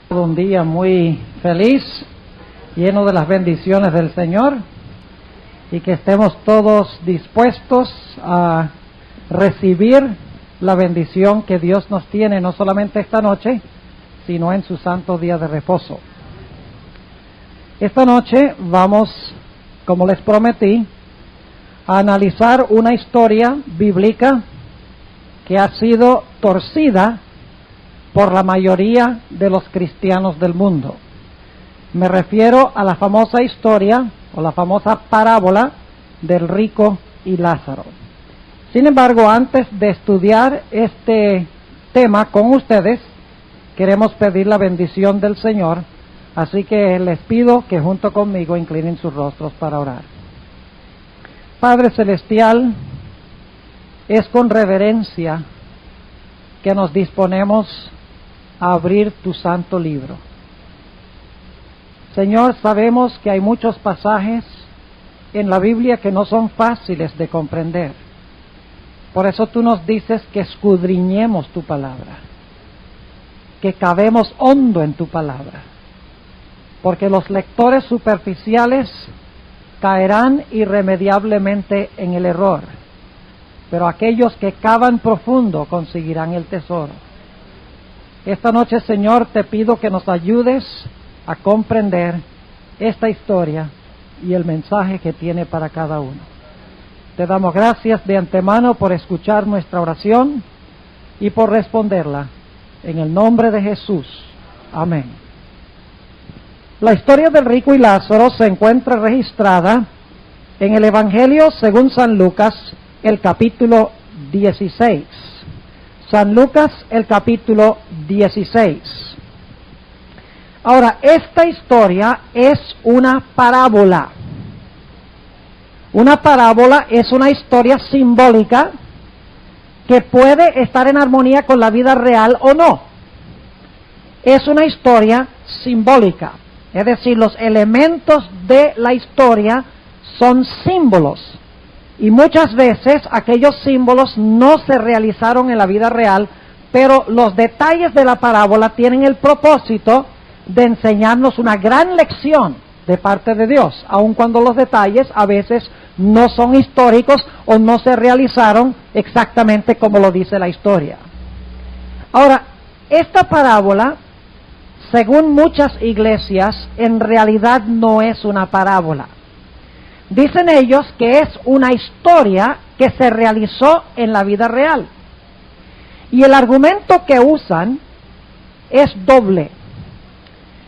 Un día muy feliz, lleno de las bendiciones del Señor, y que estemos todos dispuestos a recibir la bendición que Dios nos tiene, no solamente esta noche, sino en su santo día de reposo. Esta noche vamos, como les prometí, a analizar una historia bíblica que ha sido torcida por la mayoría de los cristianos del mundo. Me refiero a la famosa historia o la famosa parábola del rico y Lázaro. Sin embargo, antes de estudiar este tema con ustedes, queremos pedir la bendición del Señor, así que les pido que junto conmigo inclinen sus rostros para orar. Padre Celestial, es con reverencia que nos disponemos a abrir tu santo libro. Señor, sabemos que hay muchos pasajes en la Biblia que no son fáciles de comprender. Por eso tú nos dices que escudriñemos tu palabra, que cavemos hondo en tu palabra, porque los lectores superficiales caerán irremediablemente en el error, pero aquellos que cavan profundo conseguirán el tesoro. Esta noche, Señor, te pido que nos ayudes a comprender esta historia y el mensaje que tiene para cada uno. Te damos gracias de antemano por escuchar nuestra oración y por responderla. En el nombre de Jesús. Amén. La historia del rico y Lázaro se encuentra registrada en el Evangelio según San Lucas, el capítulo 16. San Lucas, el capítulo 16. Ahora, esta historia es una parábola. Una parábola es una historia simbólica que puede estar en armonía con la vida real o no. Es una historia simbólica, es decir, los elementos de la historia son símbolos. Y muchas veces aquellos símbolos no se realizaron en la vida real, pero los detalles de la parábola tienen el propósito de enseñarnos una gran lección de parte de Dios, aun cuando los detalles a veces no son históricos o no se realizaron exactamente como lo dice la historia. Ahora, esta parábola, según muchas iglesias, en realidad no es una parábola. Dicen ellos que es una historia que se realizó en la vida real. Y el argumento que usan es doble.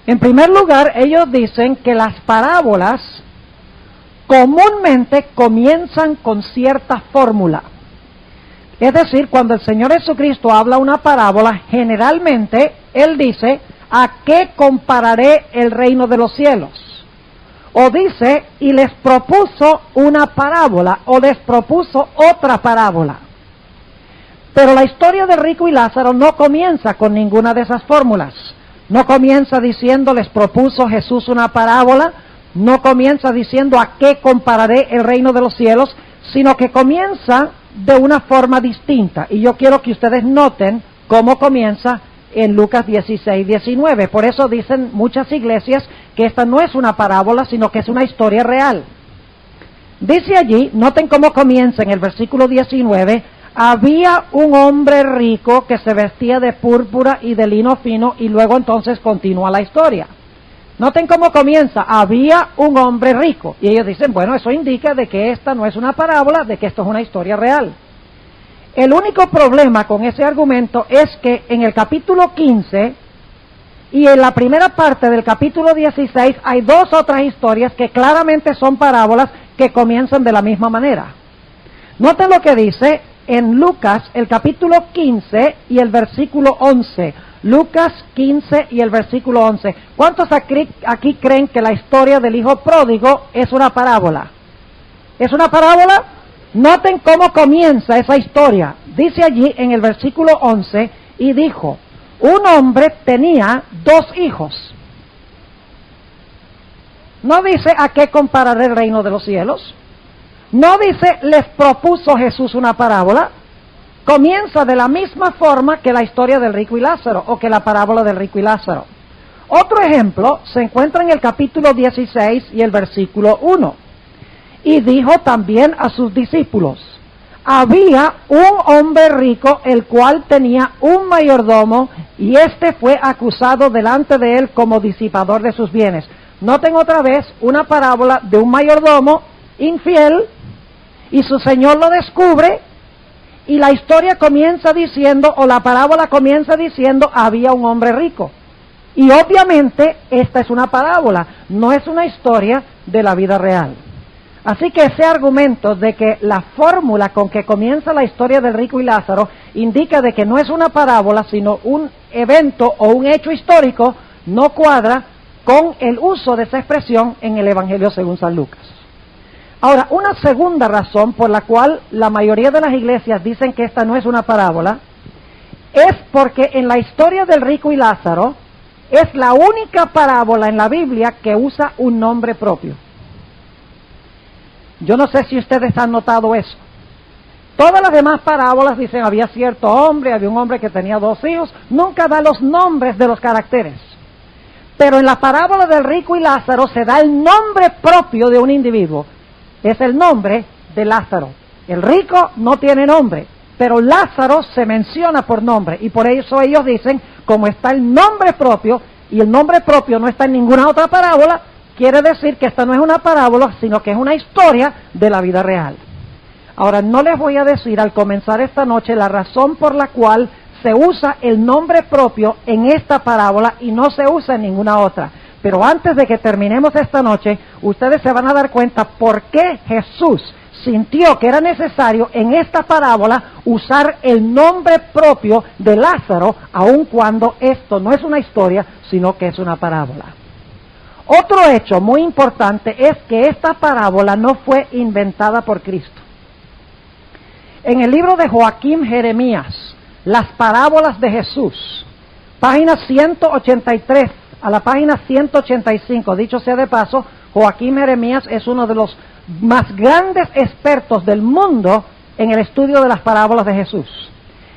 En primer lugar, ellos dicen que las parábolas comúnmente comienzan con cierta fórmula. Es decir, cuando el Señor Jesucristo habla una parábola, generalmente Él dice, ¿a qué compararé el reino de los cielos? O dice, y les propuso una parábola, o les propuso otra parábola. Pero la historia de rico y Lázaro no comienza con ninguna de esas fórmulas. No comienza diciendo, les propuso Jesús una parábola, no comienza diciendo, ¿a qué compararé el reino de los cielos? Sino que comienza de una forma distinta. Y yo quiero que ustedes noten cómo comienza en Lucas 16, 19. Por eso dicen muchas iglesias que esta no es una parábola, sino que es una historia real. Dice allí, noten cómo comienza en el versículo 19, había un hombre rico que se vestía de púrpura y de lino fino, y luego entonces continúa la historia. Noten cómo comienza, había un hombre rico. Y ellos dicen, bueno, eso indica de que esta no es una parábola, de que esto es una historia real. El único problema con ese argumento es que en el capítulo 15 y en la primera parte del capítulo 16 hay dos otras historias que claramente son parábolas que comienzan de la misma manera. Noten lo que dice en Lucas, el capítulo 15 y el versículo 11. Lucas 15 y el versículo 11. ¿Cuántos aquí creen que la historia del hijo pródigo es una parábola? ¿Es una parábola? Noten cómo comienza esa historia. Dice allí en el versículo 11, y dijo, un hombre tenía 2 hijos. No dice a qué compararé el reino de los cielos. No dice, les propuso Jesús una parábola. Comienza de la misma forma que la historia del rico y Lázaro, o que la parábola del rico y Lázaro. Otro ejemplo se encuentra en el capítulo 16 y el versículo 1. Y dijo también a sus discípulos: había un hombre rico, el cual tenía un mayordomo, y éste fue acusado delante de él como disipador de sus bienes. Noten otra vez una parábola de un mayordomo infiel, y su señor lo descubre, y la historia comienza diciendo, o la parábola comienza diciendo, había un hombre rico. Y obviamente esta es una parábola, no es una historia de la vida real. Así que ese argumento de que la fórmula con que comienza la historia del rico y Lázaro indica de que no es una parábola, sino un evento o un hecho histórico, no cuadra con el uso de esa expresión en el Evangelio según San Lucas. Ahora, una segunda razón por la cual la mayoría de las iglesias dicen que esta no es una parábola, es porque en la historia del rico y Lázaro es la única parábola en la Biblia que usa un nombre propio. Yo no sé si ustedes han notado eso. Todas las demás parábolas dicen había cierto hombre, había un hombre que tenía 2 hijos, nunca da los nombres de los caracteres. Pero en la parábola del rico y Lázaro se da el nombre propio de un individuo. Es el nombre de Lázaro. El rico no tiene nombre, pero Lázaro se menciona por nombre, y por eso ellos dicen, como está el nombre propio, y el nombre propio no está en ninguna otra parábola, quiere decir que esta no es una parábola, sino que es una historia de la vida real. Ahora, no les voy a decir al comenzar esta noche la razón por la cual se usa el nombre propio en esta parábola y no se usa en ninguna otra. Pero antes de que terminemos esta noche, ustedes se van a dar cuenta por qué Jesús sintió que era necesario en esta parábola usar el nombre propio de Lázaro, aun cuando esto no es una historia, sino que es una parábola. Otro hecho muy importante es que esta parábola no fue inventada por Cristo. En el libro de Joaquín Jeremías, las parábolas de Jesús, página 183 a la página 185, dicho sea de paso, Joaquín Jeremías es uno de los más grandes expertos del mundo en el estudio de las parábolas de Jesús.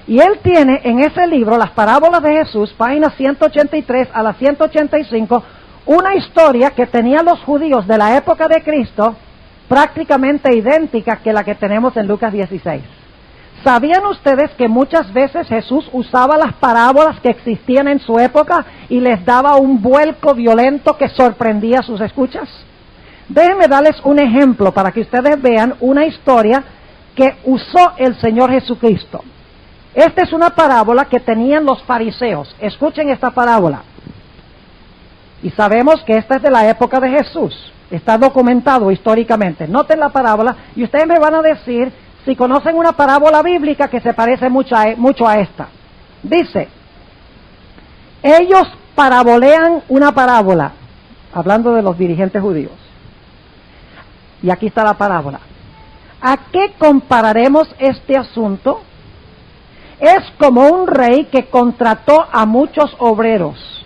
Y él tiene en ese libro, las parábolas de Jesús, página 183 a la 185, una historia que tenían los judíos de la época de Cristo prácticamente idéntica que la que tenemos en Lucas 16. ¿Sabían ustedes que muchas veces Jesús usaba las parábolas que existían en su época y les daba un vuelco violento que sorprendía a sus escuchas? Déjenme darles un ejemplo para que ustedes vean una historia que usó el Señor Jesucristo. Esta es una parábola que tenían los fariseos. Escuchen esta parábola. Y sabemos que esta es de la época de Jesús. Está documentado históricamente. Noten la parábola y ustedes me van a decir si conocen una parábola bíblica que se parece mucho a esta. Dice, ellos parabolean una parábola, hablando de los dirigentes judíos. Y aquí está la parábola. ¿A qué compararemos este asunto? Es como un rey que contrató a muchos obreros.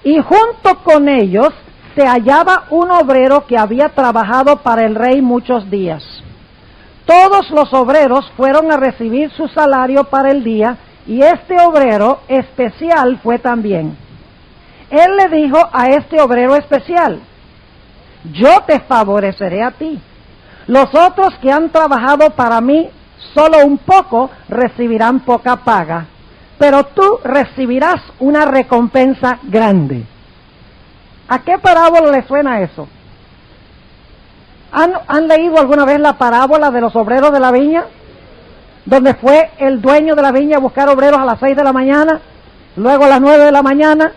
Y junto con ellos se hallaba un obrero que había trabajado para el rey muchos días. Todos los obreros fueron a recibir su salario para el día, y este obrero especial fue también. Él le dijo a este obrero especial, yo te favoreceré a ti. Los otros que han trabajado para mí solo un poco recibirán poca paga, pero tú recibirás una recompensa grande. ¿A qué parábola le suena eso? ¿Han leído alguna vez la parábola de los obreros de la viña? Donde fue el dueño de la viña a buscar obreros a las 6 de la mañana, luego a las 9 de la mañana,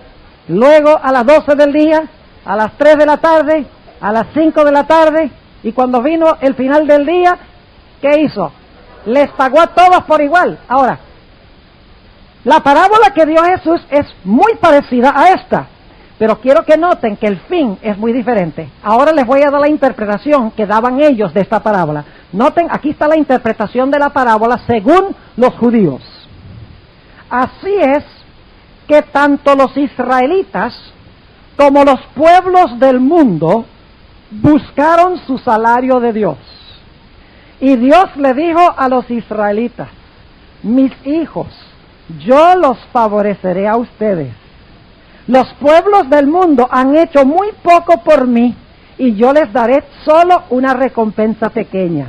luego a las 12 del día, a las 3 de la tarde, a las 5 de la tarde, y cuando vino el final del día, ¿qué hizo? Les pagó a todos por igual. Ahora, la parábola que dio Jesús es muy parecida a esta, pero quiero que noten que el fin es muy diferente. Ahora les voy a dar la interpretación que daban ellos de esta parábola. Noten, aquí está la interpretación de la parábola según los judíos. Así es que tanto los israelitas como los pueblos del mundo buscaron su salario de Dios. Y Dios le dijo a los israelitas, mis hijos, yo los favoreceré a ustedes. los pueblos del mundo han hecho muy poco por mí y yo les daré solo una recompensa pequeña.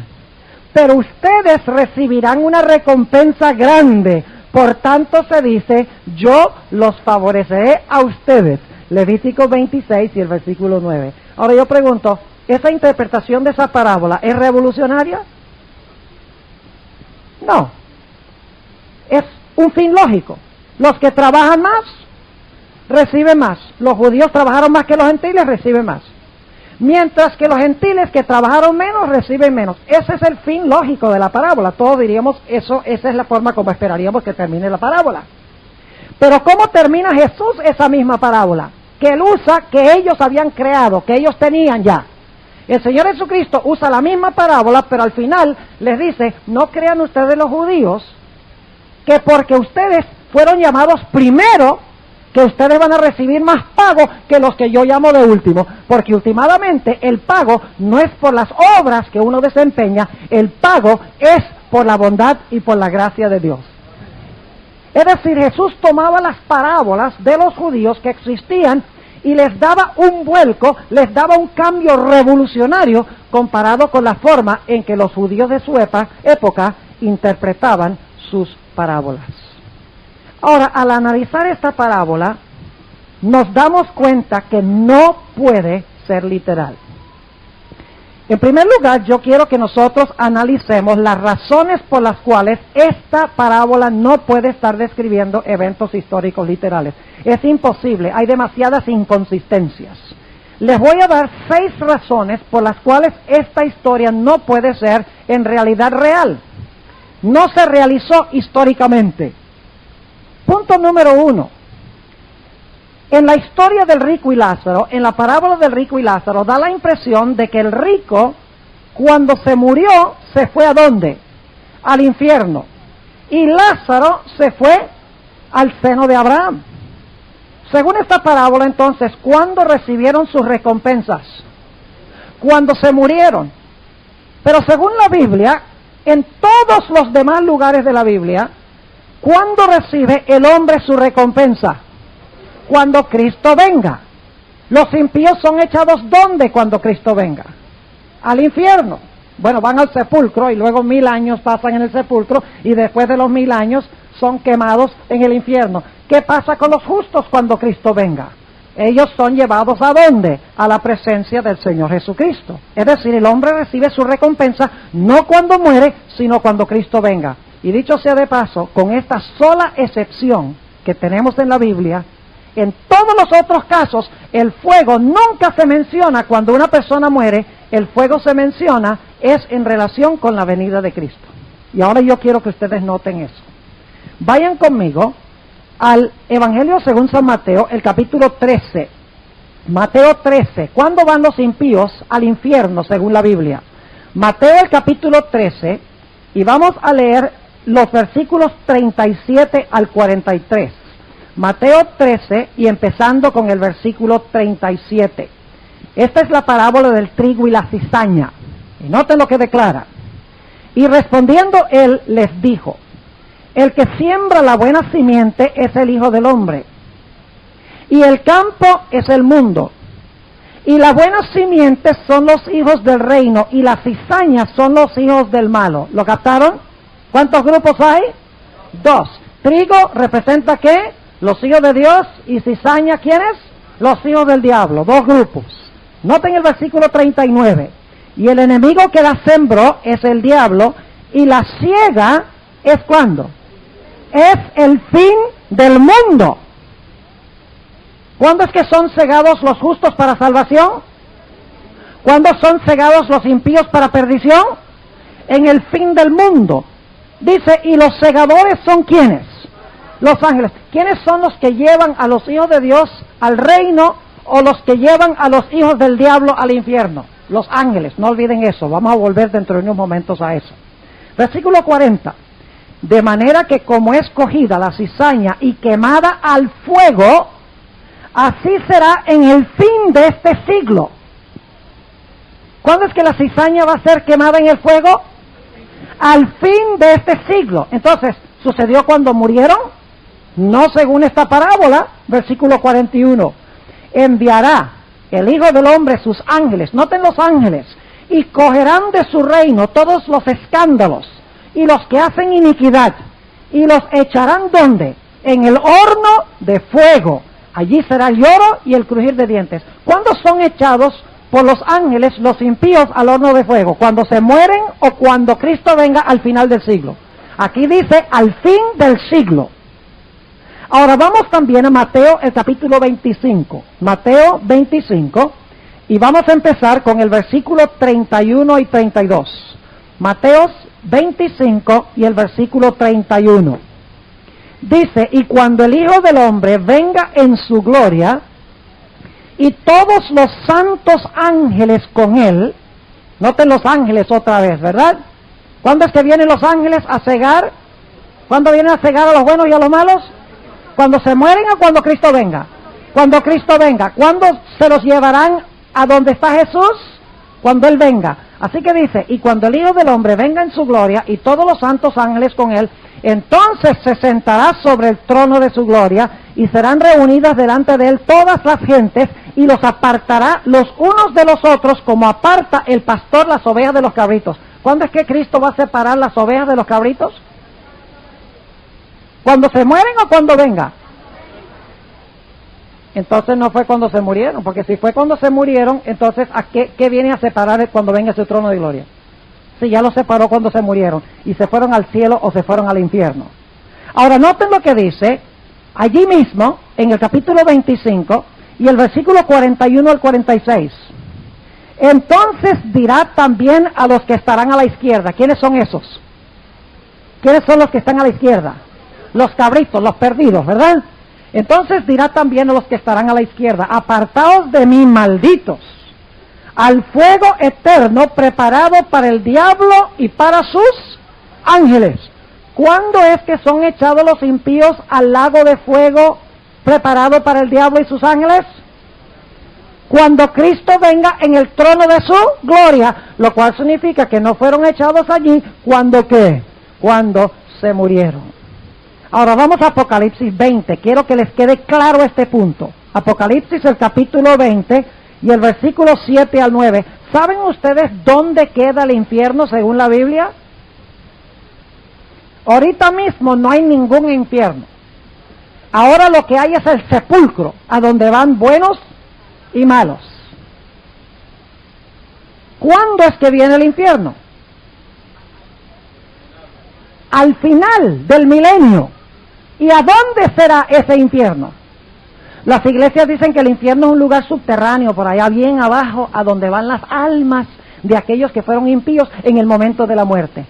Pero ustedes recibirán una recompensa grande. Por tanto se dice, yo los favoreceré a ustedes. Levítico 26 y el versículo 9. Ahora yo pregunto, ¿esa interpretación de esa parábola es revolucionaria? No. Es un fin lógico. Los que trabajan más, reciben más. Los judíos trabajaron más que los gentiles, reciben más. Mientras que los gentiles que trabajaron menos, reciben menos. Ese es el fin lógico de la parábola. Todos diríamos, esa es la forma como esperaríamos que termine la parábola. Pero ¿cómo termina Jesús esa misma parábola? Que él usa, que ellos habían creado, que ellos tenían ya. El Señor Jesucristo usa la misma parábola, pero al final les dice, no crean ustedes los judíos, que porque ustedes fueron llamados primero, que ustedes van a recibir más pago que los que yo llamo de último, porque últimamente el pago no es por las obras que uno desempeña, el pago es por la bondad y por la gracia de Dios. Es decir, Jesús tomaba las parábolas de los judíos que existían y les daba un vuelco, les daba un cambio revolucionario comparado con la forma en que los judíos de su época interpretaban sus parábolas. Ahora, al analizar esta parábola, nos damos cuenta que no puede ser literal. En primer lugar, yo quiero que nosotros analicemos las razones por las cuales esta parábola no puede estar describiendo eventos históricos literales. Es imposible, hay demasiadas inconsistencias. Les voy a dar 6 razones por las cuales esta historia no puede ser en realidad real. No se realizó históricamente. Punto número 1. En la historia del rico y Lázaro, en la parábola del rico y Lázaro, da la impresión de que el rico, cuando se murió, se fue ¿a dónde? Al infierno. Y Lázaro se fue al seno de Abraham. Según esta parábola, entonces, ¿cuándo recibieron sus recompensas? Cuando se murieron. Pero según la Biblia, en todos los demás lugares de la Biblia, ¿cuándo recibe el hombre su recompensa? Cuando Cristo venga. Los impíos son echados ¿dónde cuando Cristo venga? Al infierno. Bueno, van al sepulcro y luego 1000 años pasan en el sepulcro y después de los 1000 años son quemados en el infierno. ¿Qué pasa con los justos cuando Cristo venga? Ellos son llevados ¿a dónde? A la presencia del Señor Jesucristo. Es decir, el hombre recibe su recompensa no cuando muere, sino cuando Cristo venga. Y dicho sea de paso, con esta sola excepción que tenemos en la Biblia, en todos los otros casos, el fuego nunca se menciona cuando una persona muere, el fuego se menciona es en relación con la venida de Cristo. Y ahora yo quiero que ustedes noten eso. Vayan conmigo al Evangelio según San Mateo, el capítulo 13. Mateo 13. ¿Cuándo van los impíos al infierno según la Biblia? Mateo el capítulo 13, y vamos a leer los versículos 37 al 43. Mateo 13 y empezando con el versículo 37. Esta es la parábola del trigo y la cizaña. Y noten lo que declara. Y respondiendo él les dijo, el que siembra la buena simiente es el Hijo del Hombre. Y el campo es el mundo. Y las buenas simientes son los hijos del reino y las cizañas son los hijos del malo. ¿Lo captaron? ¿Cuántos grupos hay? 2. Trigo representa ¿qué? Los hijos de Dios. Y cizaña, ¿quiénes? Los hijos del diablo. 2 grupos. Noten el versículo 39. Y el enemigo que la sembró es el diablo. Y la siega es ¿cuándo? Es el fin del mundo. ¿Cuándo es que son cegados los justos para salvación? ¿Cuándo son cegados los impíos para perdición? En el fin del mundo. Dice, y los segadores son ¿quiénes? Los ángeles. ¿Quiénes son los que llevan a los hijos de Dios al reino o los que llevan a los hijos del diablo al infierno? Los ángeles, no olviden eso. Vamos a volver dentro de unos momentos a eso. Versículo 40. De manera que como es cogida la cizaña y quemada al fuego, así será en el fin de este siglo. ¿Cuándo es que la cizaña va a ser quemada en el fuego? Al fin de este siglo. Entonces, ¿sucedió cuando murieron? no según esta parábola, versículo 41. Enviará el Hijo del Hombre sus ángeles, noten los ángeles, y cogerán de su reino todos los escándalos y los que hacen iniquidad, y los echarán ¿dónde? En el horno de fuego. Allí será el lloro y el crujir de dientes. ¿Cuándo son echados por los ángeles los impíos al horno de fuego? ¿Cuando se mueren o cuando Cristo venga al final del siglo? Aquí dice al fin del siglo. Ahora vamos también a Mateo, el capítulo 25. Mateo 25, y vamos a empezar con el versículo 31 y 32. Mateo 25 y el versículo 31. Dice, y cuando el Hijo del Hombre venga en su gloria, y todos los santos ángeles con él, noten los ángeles otra vez, ¿verdad? ¿Cuándo es que vienen los ángeles a cegar? ¿Cuándo vienen a cegar a los buenos y a los malos? ¿Cuando se mueren o cuando Cristo venga? Cuando Cristo venga. ¿Cuándo se los llevarán a donde está Jesús? Cuando Él venga. Así que dice, y cuando el Hijo del Hombre venga en su gloria y todos los santos ángeles con Él, entonces se sentará sobre el trono de su gloria y serán reunidas delante de Él todas las gentes y los apartará los unos de los otros como aparta el pastor las ovejas de los cabritos. ¿Cuándo es que Cristo va a separar las ovejas de los cabritos? ¿Cuando se mueren o cuando venga? Entonces no fue cuando se murieron, porque si fue cuando se murieron, entonces ¿a qué viene a separar cuando venga su trono de gloria? Si ya lo separó cuando se murieron y se fueron al cielo o se fueron al infierno. Ahora noten lo que dice allí mismo en el capítulo 25 y el versículo 41 al 46. Entonces dirá también a los que estarán a la izquierda. ¿Quiénes son esos? ¿Quiénes son los que están a la izquierda? Los cabritos, los perdidos, ¿verdad? Entonces dirá también a los que estarán a la izquierda, apartaos de mí, malditos, al fuego eterno preparado para el diablo y para sus ángeles. ¿Cuándo es que son echados los impíos al lago de fuego preparado para el diablo y sus ángeles? Cuando Cristo venga en el trono de su gloria, lo cual significa que no fueron echados allí cuando ¿qué? Cuando se murieron. Ahora vamos a Apocalipsis 20, quiero que les quede claro este punto. Apocalipsis, el capítulo 20 y el versículo 7 al 9. ¿Saben ustedes dónde queda el infierno según la Biblia? Ahorita mismo no hay ningún infierno. Ahora lo que hay es el sepulcro, a donde van buenos y malos. ¿Cuándo es que viene el infierno? Al final del milenio. ¿Y a dónde será ese infierno? Las iglesias dicen que el infierno es un lugar subterráneo, por allá bien abajo, a donde van las almas de aquellos que fueron impíos en el momento de la muerte.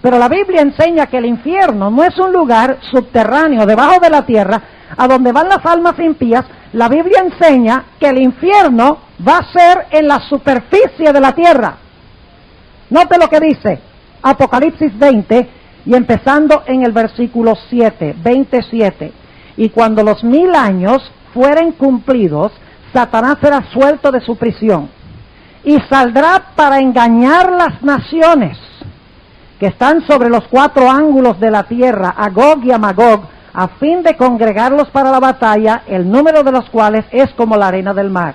Pero la Biblia enseña que el infierno no es un lugar subterráneo, debajo de la tierra, a donde van las almas impías. La Biblia enseña que el infierno va a ser en la superficie de la tierra. Note lo que dice Apocalipsis 20, y empezando en el versículo 7, 27. Y cuando los 1000 años fueren cumplidos, Satanás será suelto de su prisión y saldrá para engañar las naciones que están sobre los 4 ángulos de la tierra, a Gog y a Magog, a fin de congregarlos para la batalla, el número de los cuales es como la arena del mar.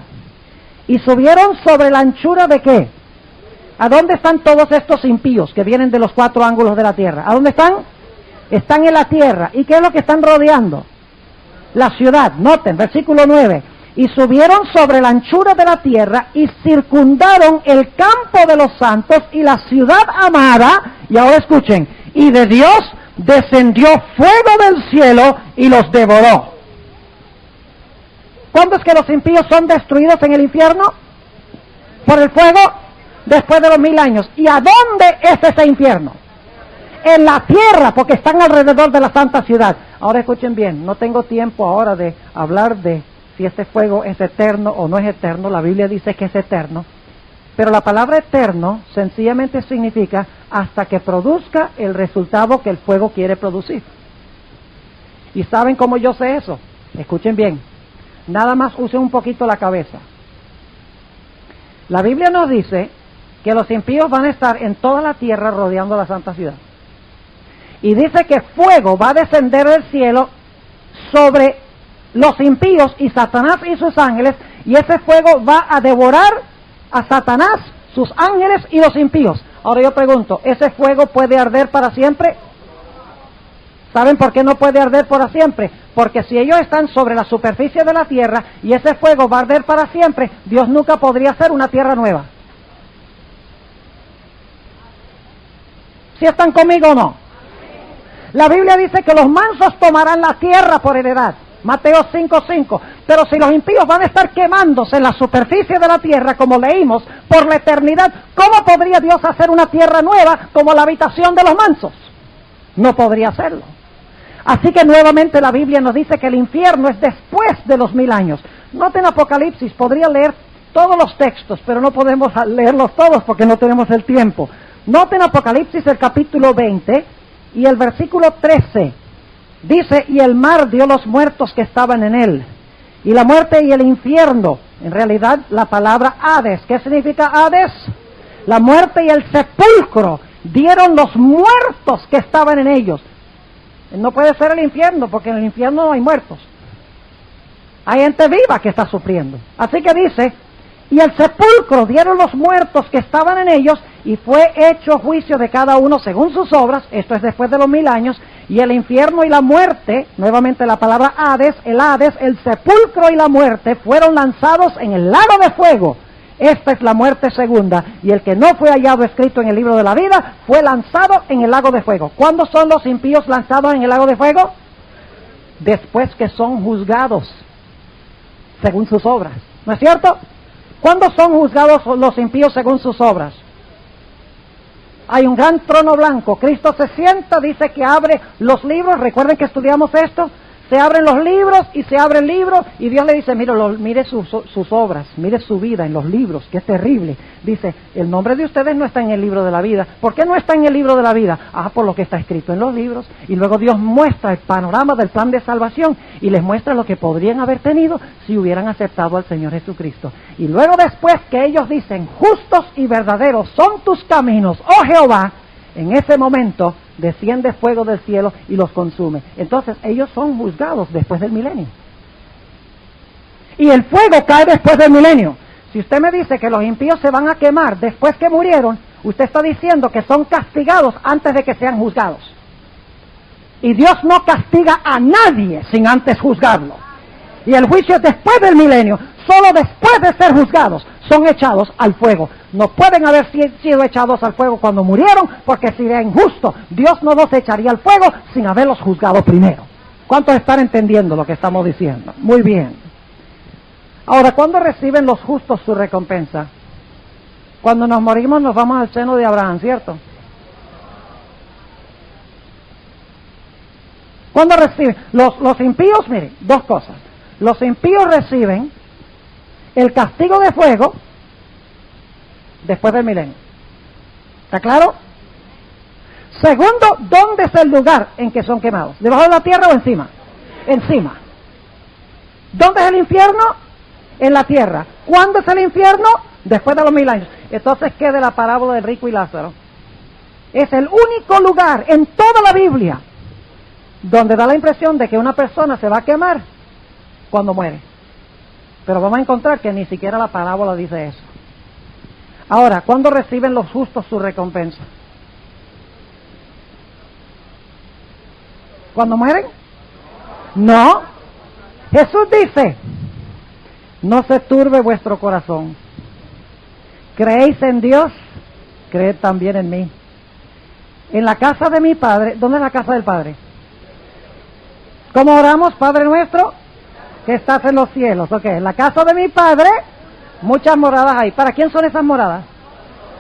Y subieron sobre la anchura de ¿qué? ¿A dónde están todos estos impíos que vienen de los 4 ángulos de la tierra? ¿A dónde están? Están en la tierra. ¿Y qué es lo que están rodeando? La ciudad. Noten, versículo 9. Y subieron sobre la anchura de la tierra y circundaron el campo de los santos y la ciudad amada. Y ahora escuchen. Y de Dios descendió fuego del cielo y los devoró. ¿Cuándo es que los impíos son destruidos en el infierno? Por el fuego. Después de los 1000 años. ¿Y a dónde es ese infierno? En la tierra, porque están alrededor de la santa ciudad. Ahora escuchen bien, no tengo tiempo ahora de hablar de si este fuego es eterno o no es eterno. La Biblia dice que es eterno. Pero la palabra eterno sencillamente significa hasta que produzca el resultado que el fuego quiere producir. ¿Y saben cómo yo sé eso? Escuchen bien. Nada más usen un poquito la cabeza. La Biblia nos dice que los impíos van a estar en toda la tierra rodeando la santa ciudad. Y dice que fuego va a descender del cielo sobre los impíos y Satanás y sus ángeles, y ese fuego va a devorar a Satanás, sus ángeles y los impíos. Ahora yo pregunto, ¿ese fuego puede arder para siempre? ¿Saben por qué no puede arder para siempre? Porque si ellos están sobre la superficie de la tierra y ese fuego va a arder para siempre, Dios nunca podría hacer una tierra nueva. ¿Sí están conmigo o no? La Biblia dice que los mansos tomarán la tierra por heredad. Mateo 5:5. Pero si los impíos van a estar quemándose en la superficie de la tierra, como leímos, por la eternidad, ¿cómo podría Dios hacer una tierra nueva como la habitación de los mansos? No podría hacerlo. Así que nuevamente la Biblia nos dice que el infierno es después de los 1000 años. Noten Apocalipsis, podría leer todos los textos, pero no podemos leerlos todos porque no tenemos el tiempo. Noten Apocalipsis el capítulo 20 y el versículo 13. Dice, y el mar dio los muertos que estaban en él, y la muerte y el infierno, en realidad la palabra Hades. ¿Qué significa Hades? La muerte y el sepulcro dieron los muertos que estaban en ellos. No puede ser el infierno, porque en el infierno no hay muertos. Hay gente viva que está sufriendo. Así que dice, y el sepulcro dieron los muertos que estaban en ellos, y fue hecho juicio de cada uno según sus obras. Esto es después de los 1000 años. Y el infierno y la muerte, nuevamente la palabra Hades, el sepulcro y la muerte fueron lanzados en el lago de fuego. Esta es la muerte segunda, y el que no fue hallado escrito en el libro de la vida fue lanzado en el lago de fuego. ¿Cuándo son los impíos lanzados en el lago de fuego? Después que son juzgados según sus obras. ¿No es cierto? ¿Cuándo son juzgados los impíos según sus obras? Hay un gran trono blanco, Cristo se sienta, dice que abre los libros. Recuerden que estudiamos esto. Se abren los libros y se abre el libro y Dios le dice, mire sus obras, mire su vida en los libros, que es terrible. Dice, el nombre de ustedes no está en el libro de la vida. ¿Por qué no está en el libro de la vida? Por lo que está escrito en los libros. Y luego Dios muestra el panorama del plan de salvación y les muestra lo que podrían haber tenido si hubieran aceptado al Señor Jesucristo. Y luego después que ellos dicen, justos y verdaderos son tus caminos, oh Jehová, en ese momento desciende fuego del cielo y los consume. Entonces ellos son juzgados después del milenio. Y el fuego cae después del milenio. Si usted me dice que los impíos se van a quemar después que murieron, usted está diciendo que son castigados antes de que sean juzgados. Y Dios no castiga a nadie sin antes juzgarlo. Y el juicio es después del milenio. Solo después de ser juzgados son echados al fuego. No pueden haber sido echados al fuego cuando murieron, porque sería injusto. Dios no los echaría al fuego sin haberlos juzgado primero. ¿Cuántos están entendiendo lo que estamos diciendo? Muy bien. Ahora, ¿cuándo reciben los justos su recompensa? Cuando nos morimos nos vamos al seno de Abraham, ¿cierto? ¿Cuándo reciben? Los impíos, miren, dos cosas. Los impíos reciben el castigo de fuego después del milenio. ¿Está claro? Segundo, ¿dónde es el lugar en que son quemados? ¿Debajo de la tierra o encima? Encima. ¿Dónde es el infierno? En la tierra. ¿Cuándo es el infierno? Después de los 1000 años. Entonces, ¿qué de la parábola del rico y Lázaro? Es el único lugar en toda la Biblia donde da la impresión de que una persona se va a quemar cuando muere. Pero vamos a encontrar que ni siquiera la parábola dice eso. Ahora, ¿cuándo reciben los justos su recompensa? ¿Cuándo mueren? No. Jesús dice, no se turbe vuestro corazón. ¿Creéis en Dios? Creed también en mí. En la casa de mi Padre, ¿dónde es la casa del Padre? ¿Cómo oramos, Padre nuestro? Que estás en los cielos. Ok, en la casa de mi Padre, muchas moradas hay. ¿Para quién son esas moradas?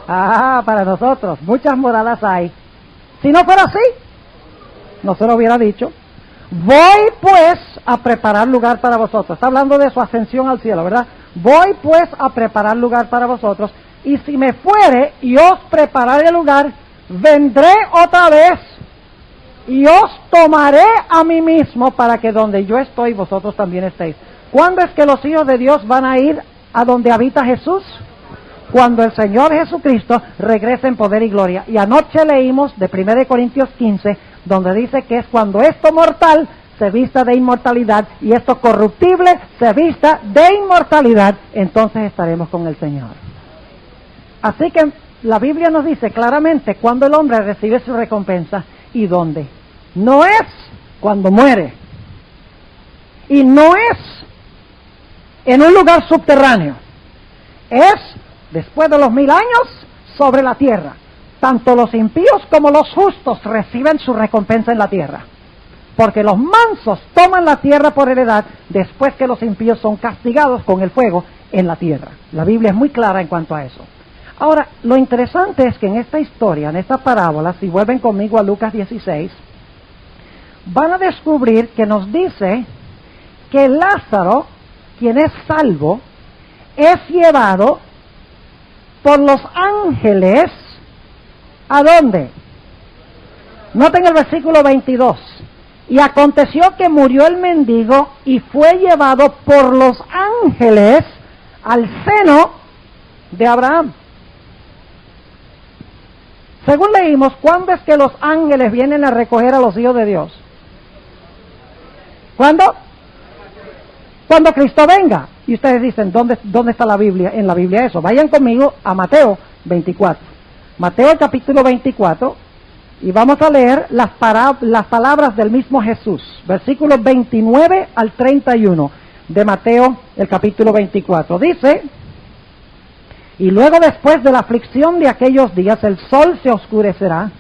Para nosotros. Muchas moradas hay. Si no fuera así, no se lo hubiera dicho. Voy pues a preparar lugar para vosotros. Está hablando de su ascensión al cielo, ¿verdad? Voy pues a preparar lugar para vosotros. Y si me fuere y os prepararé lugar, vendré otra vez y os tomaré a mí mismo para que donde yo estoy vosotros también estéis. ¿Cuándo es que los hijos de Dios van a ir a donde habita Jesús? Cuando el Señor Jesucristo regrese en poder y gloria. Y anoche leímos de 1 Corintios 15, donde dice que es cuando esto mortal se vista de inmortalidad y esto corruptible se vista de inmortalidad, entonces estaremos con el Señor. Así que la Biblia nos dice claramente cuándo el hombre recibe su recompensa y dónde. No es cuando muere. Y no es en un lugar subterráneo. Es después de los 1000 años sobre la tierra. Tanto los impíos como los justos reciben su recompensa en la tierra. Porque los mansos toman la tierra por heredad después que los impíos son castigados con el fuego en la tierra. La Biblia es muy clara en cuanto a eso. Ahora, lo interesante es que en esta historia, en esta parábola, si vuelven conmigo a Lucas 16, van a descubrir que nos dice que Lázaro, quien es salvo, es llevado por los ángeles, ¿a dónde? Noten el versículo 22. Y aconteció que murió el mendigo y fue llevado por los ángeles al seno de Abraham. Según leímos, ¿cuándo es que los ángeles vienen a recoger a los hijos de Dios? ¿Cuándo? Cuando Cristo venga. Y ustedes dicen, ¿dónde está la Biblia? En la Biblia eso. Vayan conmigo a Mateo 24. Mateo el capítulo 24. Y vamos a leer las palabras del mismo Jesús. Versículos 29 al 31 de Mateo el capítulo 24. Dice: y luego después de la aflicción de aquellos días, el sol se oscurecerá,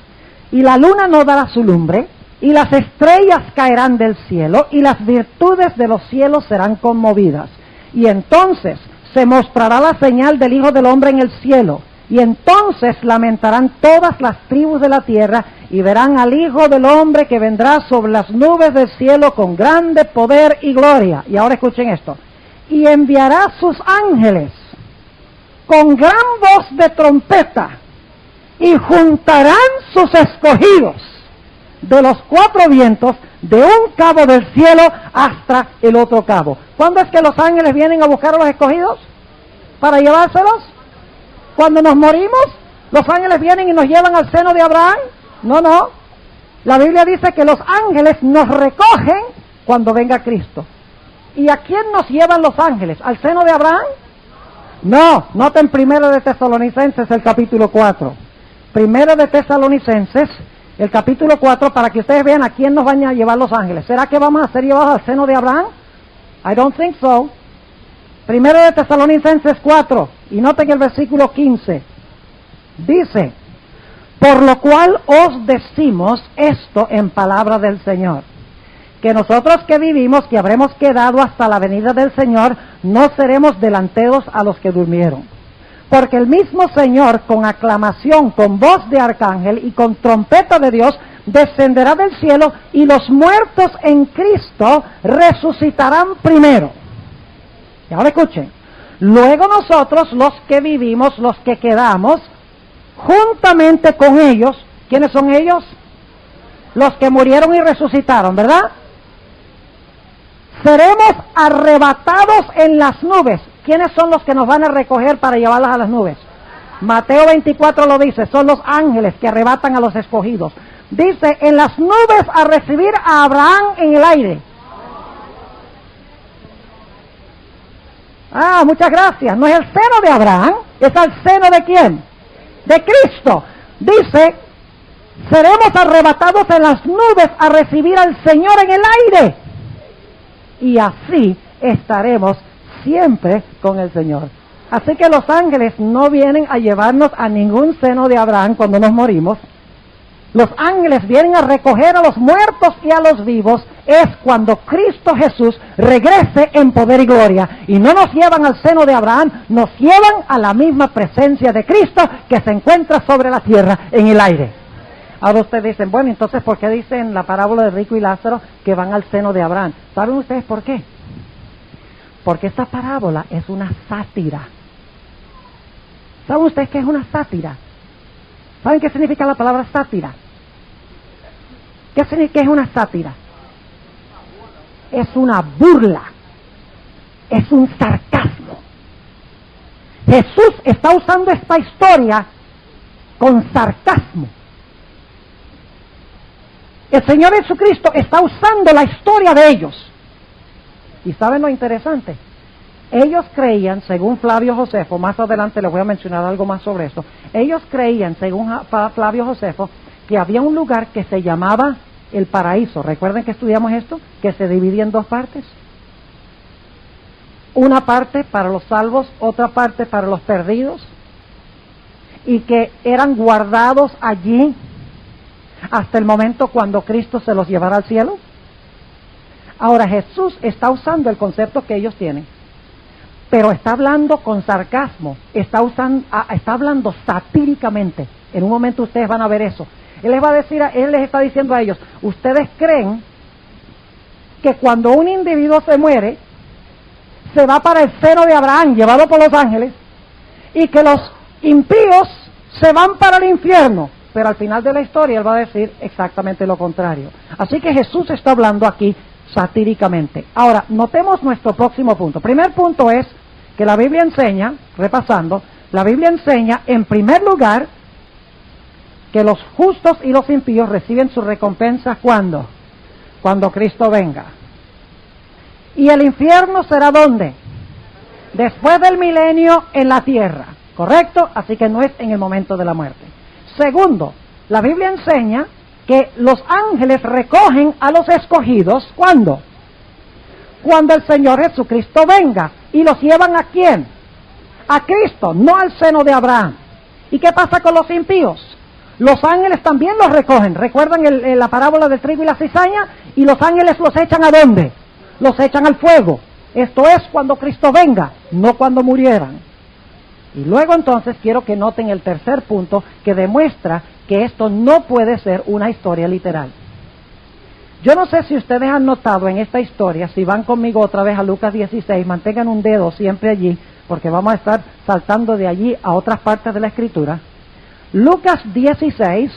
y la luna no dará su lumbre, y las estrellas caerán del cielo, y las virtudes de los cielos serán conmovidas. Y entonces se mostrará la señal del Hijo del Hombre en el cielo, y entonces lamentarán todas las tribus de la tierra, y verán al Hijo del Hombre que vendrá sobre las nubes del cielo con grande poder y gloria. Y ahora escuchen esto: y enviará sus ángeles con gran voz de trompeta, y juntarán sus escogidos de los 4 vientos, de un cabo del cielo hasta el otro cabo. ¿Cuándo es que los ángeles vienen a buscar a los escogidos? ¿Para llevárselos? ¿Cuando nos morimos? ¿Los ángeles vienen y nos llevan al seno de Abraham? No. La Biblia dice que los ángeles nos recogen cuando venga Cristo. ¿Y a quién nos llevan los ángeles? ¿Al seno de Abraham? No, noten Primero de Tesalonicenses, el capítulo 4. Primero de Tesalonicenses, el capítulo 4, para que ustedes vean a quién nos van a llevar los ángeles. ¿Será que vamos a ser llevados al seno de Abraham? I don't think so. Primero de Tesalonicenses 4, y noten el versículo 15. Dice: por lo cual os decimos esto en palabra del Señor, que nosotros que vivimos, que habremos quedado hasta la venida del Señor, no seremos delanteros a los que durmieron. Porque el mismo Señor, con aclamación, con voz de arcángel y con trompeta de Dios, descenderá del cielo, y los muertos en Cristo resucitarán primero. Y ahora escuchen: luego nosotros, los que vivimos, los que quedamos, juntamente con ellos, ¿quiénes son ellos? Los que murieron y resucitaron, ¿verdad? Seremos arrebatados en las nubes. ¿Quiénes son los que nos van a recoger para llevarlas a las nubes? Mateo 24 lo dice, son los ángeles que arrebatan a los escogidos. Dice, en las nubes a recibir a Abraham en el aire. Ah, muchas gracias. No es el seno de Abraham, es al seno de ¿quién? De Cristo. Dice, seremos arrebatados en las nubes a recibir al Señor en el aire. Y así estaremos siempre con el Señor. Así que los ángeles no vienen a llevarnos a ningún seno de Abraham cuando nos morimos. Los ángeles vienen a recoger a los muertos y a los vivos. Es cuando Cristo Jesús regrese en poder y gloria. Y no nos llevan al seno de Abraham, nos llevan a la misma presencia de Cristo que se encuentra sobre la tierra en el aire. Ahora ustedes dicen, bueno, entonces ¿por qué dicen la parábola de Rico y Lázaro que van al seno de Abraham? ¿Saben ustedes por qué? Porque esta parábola es una sátira. ¿Saben ustedes qué es una sátira? ¿Saben qué significa la palabra sátira? ¿Qué es una sátira? Es una burla. Es un sarcasmo. Jesús está usando esta historia con sarcasmo. El Señor Jesucristo está usando la historia de ellos. ¿Y saben lo interesante? Ellos creían, según Flavio Josefo, más adelante les voy a mencionar algo más sobre eso, ellos creían, según Flavio Josefo, que había un lugar que se llamaba el paraíso. ¿Recuerden que estudiamos esto? Que se dividía en dos partes. Una parte para los salvos, otra parte para los perdidos, y que eran guardados allí hasta el momento cuando Cristo se los llevara al cielo. Ahora Jesús está usando el concepto que ellos tienen, pero está hablando con sarcasmo, está hablando satíricamente. En un momento ustedes van a ver eso. Él les está diciendo a ellos, ustedes creen que cuando un individuo se muere, se va para el seno de Abraham, llevado por los ángeles, y que los impíos se van para el infierno. Pero al final de la historia él va a decir exactamente lo contrario. Así que Jesús está hablando aquí satíricamente. Ahora, notemos nuestro próximo punto. Primer punto es que la Biblia enseña, repasando, la Biblia enseña en primer lugar que los justos y los impíos reciben su recompensa ¿cuándo? Cuando Cristo venga. ¿Y el infierno será dónde? Después del milenio en la tierra, ¿correcto? Así que no es en el momento de la muerte. Segundo, la Biblia enseña que los ángeles recogen a los escogidos, ¿cuándo? Cuando el Señor Jesucristo venga. ¿Y los llevan a quién? A Cristo, no al seno de Abraham. ¿Y qué pasa con los impíos? Los ángeles también los recogen. ¿Recuerdan la parábola del trigo y la cizaña? Y los ángeles los echan ¿a dónde? Los echan al fuego. Esto es cuando Cristo venga, no cuando murieran. Y luego entonces quiero que noten el tercer punto que demuestra que esto no puede ser una historia literal. Yo no sé si ustedes han notado en esta historia, si van conmigo otra vez a Lucas 16, mantengan un dedo siempre allí, porque vamos a estar saltando de allí a otras partes de la Escritura. Lucas 16,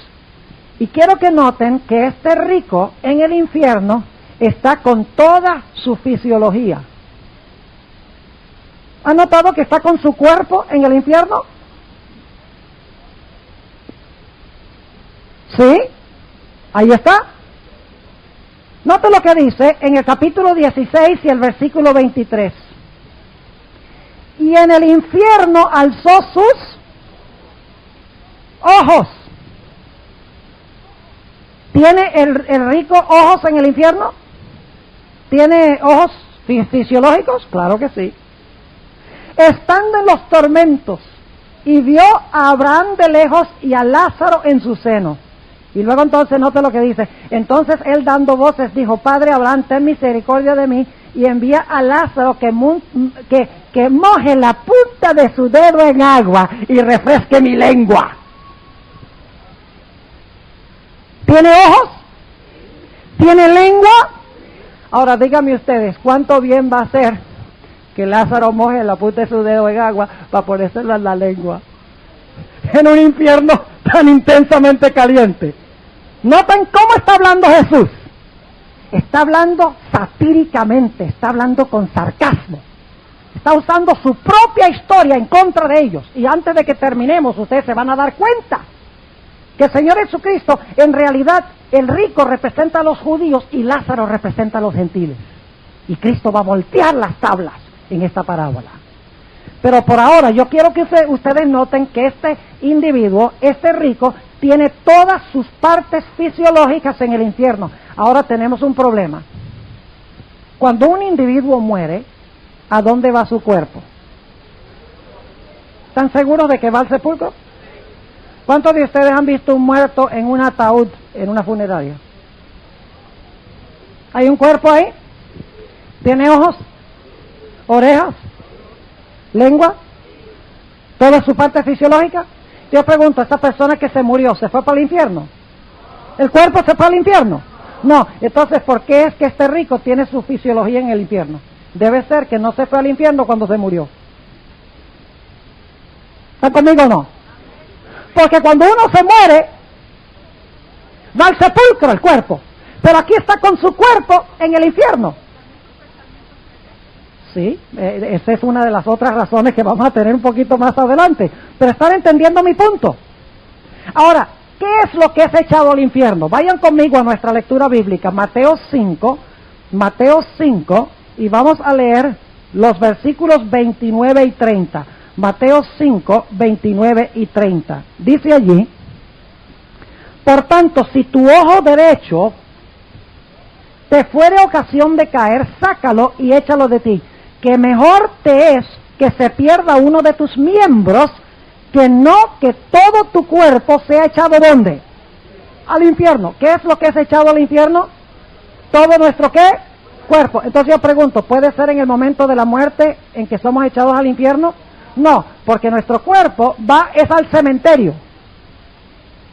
y quiero que noten que este rico en el infierno está con toda su fisiología. ¿Han notado que está con su cuerpo en el infierno? ¿Sí? Ahí está. Note lo que dice en el capítulo 16 y el versículo 23. Y en el infierno alzó sus ojos. ¿Tiene el rico ojos en el infierno? ¿Tiene ojos fisiológicos? Claro que sí. Estando en los tormentos, y vio a Abraham de lejos y a Lázaro en su seno. Y luego entonces note lo que dice. Entonces él dando voces dijo, Padre Abraham, ten misericordia de mí, y envía a Lázaro que moje la punta de su dedo en agua y refresque mi lengua. ¿Tiene ojos? ¿Tiene lengua? Ahora díganme ustedes, ¿cuánto bien va a ser que Lázaro moje la punta de su dedo en agua para ponérselo en la lengua? En un infierno tan intensamente caliente. Noten cómo está hablando Jesús. Está hablando satíricamente, está hablando con sarcasmo. Está usando su propia historia en contra de ellos. Y antes de que terminemos, ustedes se van a dar cuenta que el Señor Jesucristo, en realidad, el rico representa a los judíos y Lázaro representa a los gentiles. Y Cristo va a voltear las tablas en esta parábola. Pero por ahora yo quiero que ustedes noten que este individuo, este rico, tiene todas sus partes fisiológicas en el infierno. Ahora tenemos un problema. Cuando un individuo muere, ¿a dónde va su cuerpo? ¿Están seguros de que va al sepulcro? ¿Cuántos de ustedes han visto un muerto en un ataúd, en una funeraria? ¿Hay un cuerpo ahí? ¿Tiene ojos? ¿Orejas? ¿Lengua? ¿Toda su parte fisiológica? Yo pregunto, ¿esta persona que se murió, se fue para el infierno? ¿El cuerpo se fue al infierno? No. Entonces, ¿por qué es que este rico tiene su fisiología en el infierno? Debe ser que no se fue al infierno cuando se murió. ¿Están conmigo o no? Porque cuando uno se muere, va al sepulcro el cuerpo. Pero aquí está con su cuerpo en el infierno. Sí, esa es una de las otras razones que vamos a tener un poquito más adelante. Pero están entendiendo mi punto. Ahora, ¿qué es lo que es echado al infierno? Vayan conmigo a nuestra lectura bíblica, Mateo 5, y vamos a leer los versículos 29 y 30. Mateo 5, 29 y 30. Dice allí: por tanto, si tu ojo derecho te fuere ocasión de caer, sácalo y échalo de ti, que mejor te es que se pierda uno de tus miembros, que no que todo tu cuerpo sea echado ¿dónde? Al infierno. ¿Qué es lo que es echado al infierno? Todo nuestro ¿qué? Cuerpo. Entonces yo pregunto, ¿puede ser en el momento de la muerte en que somos echados al infierno? No, porque nuestro cuerpo es al cementerio.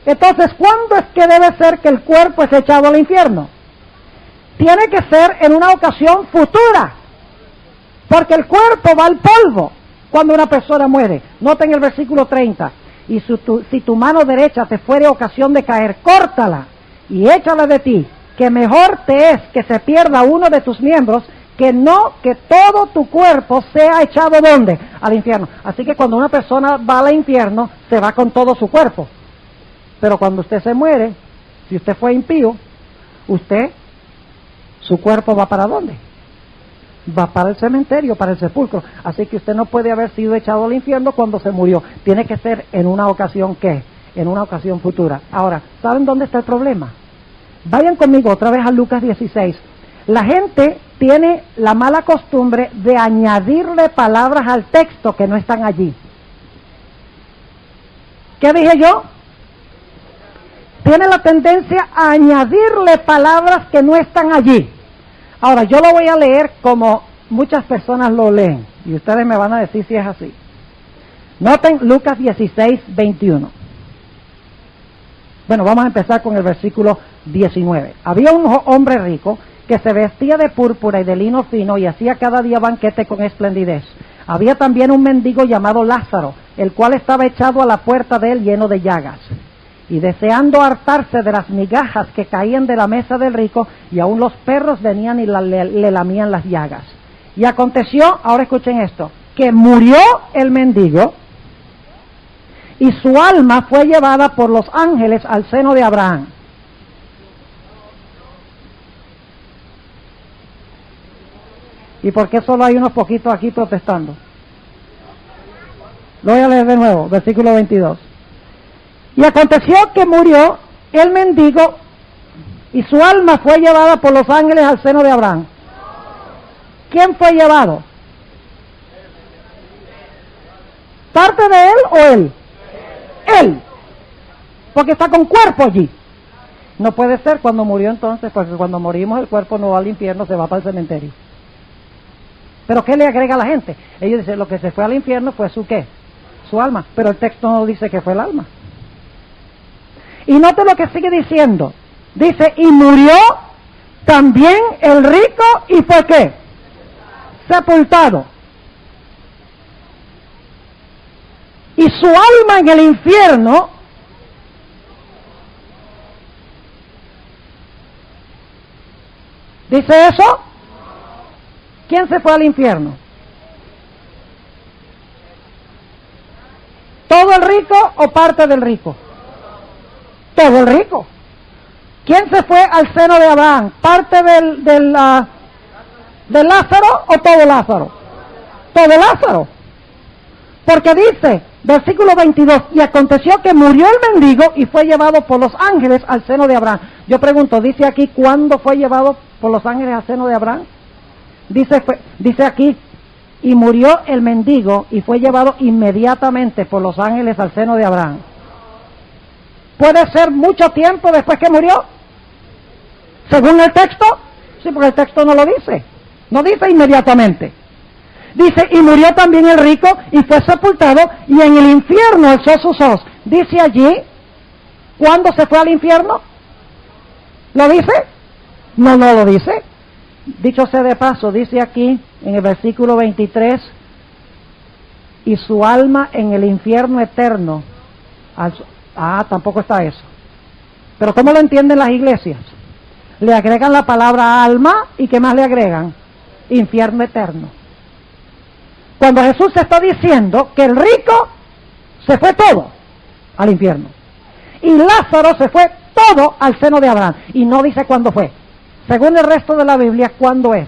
Entonces, ¿cuándo es que debe ser que el cuerpo es echado al infierno? Tiene que ser en una ocasión futura, porque el cuerpo va al polvo cuando una persona muere. Noten el versículo 30, y si tu mano derecha te fuere ocasión de caer, córtala y échala de ti, que mejor te es que se pierda uno de tus miembros, que no que todo tu cuerpo sea echado ¿dónde? Al infierno. Así que cuando una persona va al infierno, se va con todo su cuerpo. Pero cuando usted se muere, si usted fue impío, su cuerpo va ¿para dónde? Va para el cementerio, para el sepulcro. Así que usted no puede haber sido echado al infierno cuando se murió. Tiene que ser en una ocasión ¿qué? En una ocasión futura. Ahora, ¿saben dónde está el problema? Vayan conmigo otra vez a Lucas 16. La gente tiene la mala costumbre de añadirle palabras al texto que no están allí. ¿Qué dije yo? Tiene la tendencia a añadirle palabras que no están allí. Ahora, yo lo voy a leer como muchas personas lo leen, y ustedes me van a decir si es así. Noten Lucas 16, 21. Bueno, vamos a empezar con el versículo 19. Había un hombre rico que se vestía de púrpura y de lino fino y hacía cada día banquete con esplendidez. Había también un mendigo llamado Lázaro, el cual estaba echado a la puerta de él lleno de llagas, y deseando hartarse de las migajas que caían de la mesa del rico, y aún los perros venían y le lamían las llagas. Y aconteció, ahora escuchen esto, que murió el mendigo, y su alma fue llevada por los ángeles al seno de Abraham. ¿Y por qué solo hay unos poquitos aquí protestando? Lo voy a leer de nuevo, versículo 22. Y aconteció que murió el mendigo y su alma fue llevada por los ángeles al seno de Abraham. ¿Quién fue llevado? ¿Parte de él o él? Él. Porque está con cuerpo allí. No puede ser cuando murió entonces, porque cuando morimos el cuerpo no va al infierno, se va para el cementerio. ¿Pero qué le agrega a la gente? Ellos dicen, lo que se fue al infierno fue su ¿qué? Su alma. Pero el texto no dice que fue el alma. Y note lo que sigue diciendo. Dice, y murió también el rico y fue ¿qué? Sepultado. Y su alma en el infierno ¿dice eso? ¿Quién se fue al infierno? ¿Todo el rico o parte del rico? Todo el rico. ¿Quién se fue al seno de Abraham? ¿Parte del Lázaro o todo Lázaro? Todo Lázaro. Porque dice, versículo 22, y aconteció que murió el mendigo y fue llevado por los ángeles al seno de Abraham. Yo pregunto, ¿dice aquí cuándo fue llevado por los ángeles al seno de Abraham? Dice aquí, y murió el mendigo y fue llevado inmediatamente por los ángeles al seno de Abraham. ¿Puede ser mucho tiempo después que murió? Según el texto, sí, porque el texto no lo dice. No dice inmediatamente. Dice, y murió también el rico y fue sepultado y en el infierno alzó sus ojos. Dice allí, ¿cuándo se fue al infierno? ¿Lo dice? No lo dice. Dicho sea de paso, dice aquí en el versículo 23, y su alma en el infierno eterno. Tampoco está eso. Pero ¿cómo lo entienden las iglesias? Le agregan la palabra alma y ¿qué más le agregan? Infierno eterno. Cuando Jesús está diciendo que el rico se fue todo al infierno. y Lázaro se fue todo al seno de Abraham. Y no dice cuándo fue. Según el resto de la Biblia, ¿cuándo es?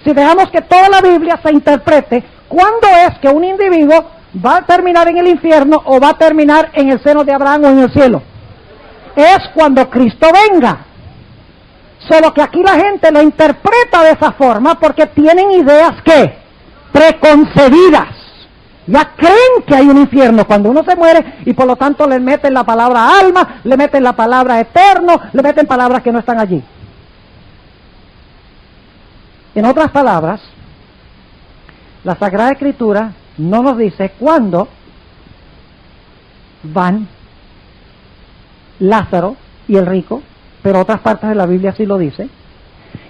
Si dejamos que toda la Biblia se interprete, ¿cuándo es que un individuo va a terminar en el infierno o va a terminar en el seno de Abraham o en el cielo? Es cuando Cristo venga. Solo que aquí la gente lo interpreta de esa forma porque tienen ideas ¿qué? Preconcebidas. Ya creen que hay un infierno cuando uno se muere y por lo tanto le meten la palabra alma, le meten la palabra eterno, le meten palabras que no están allí. En otras palabras, la Sagrada Escritura no nos dice cuándo van Lázaro y el rico, pero otras partes de la Biblia sí lo dice.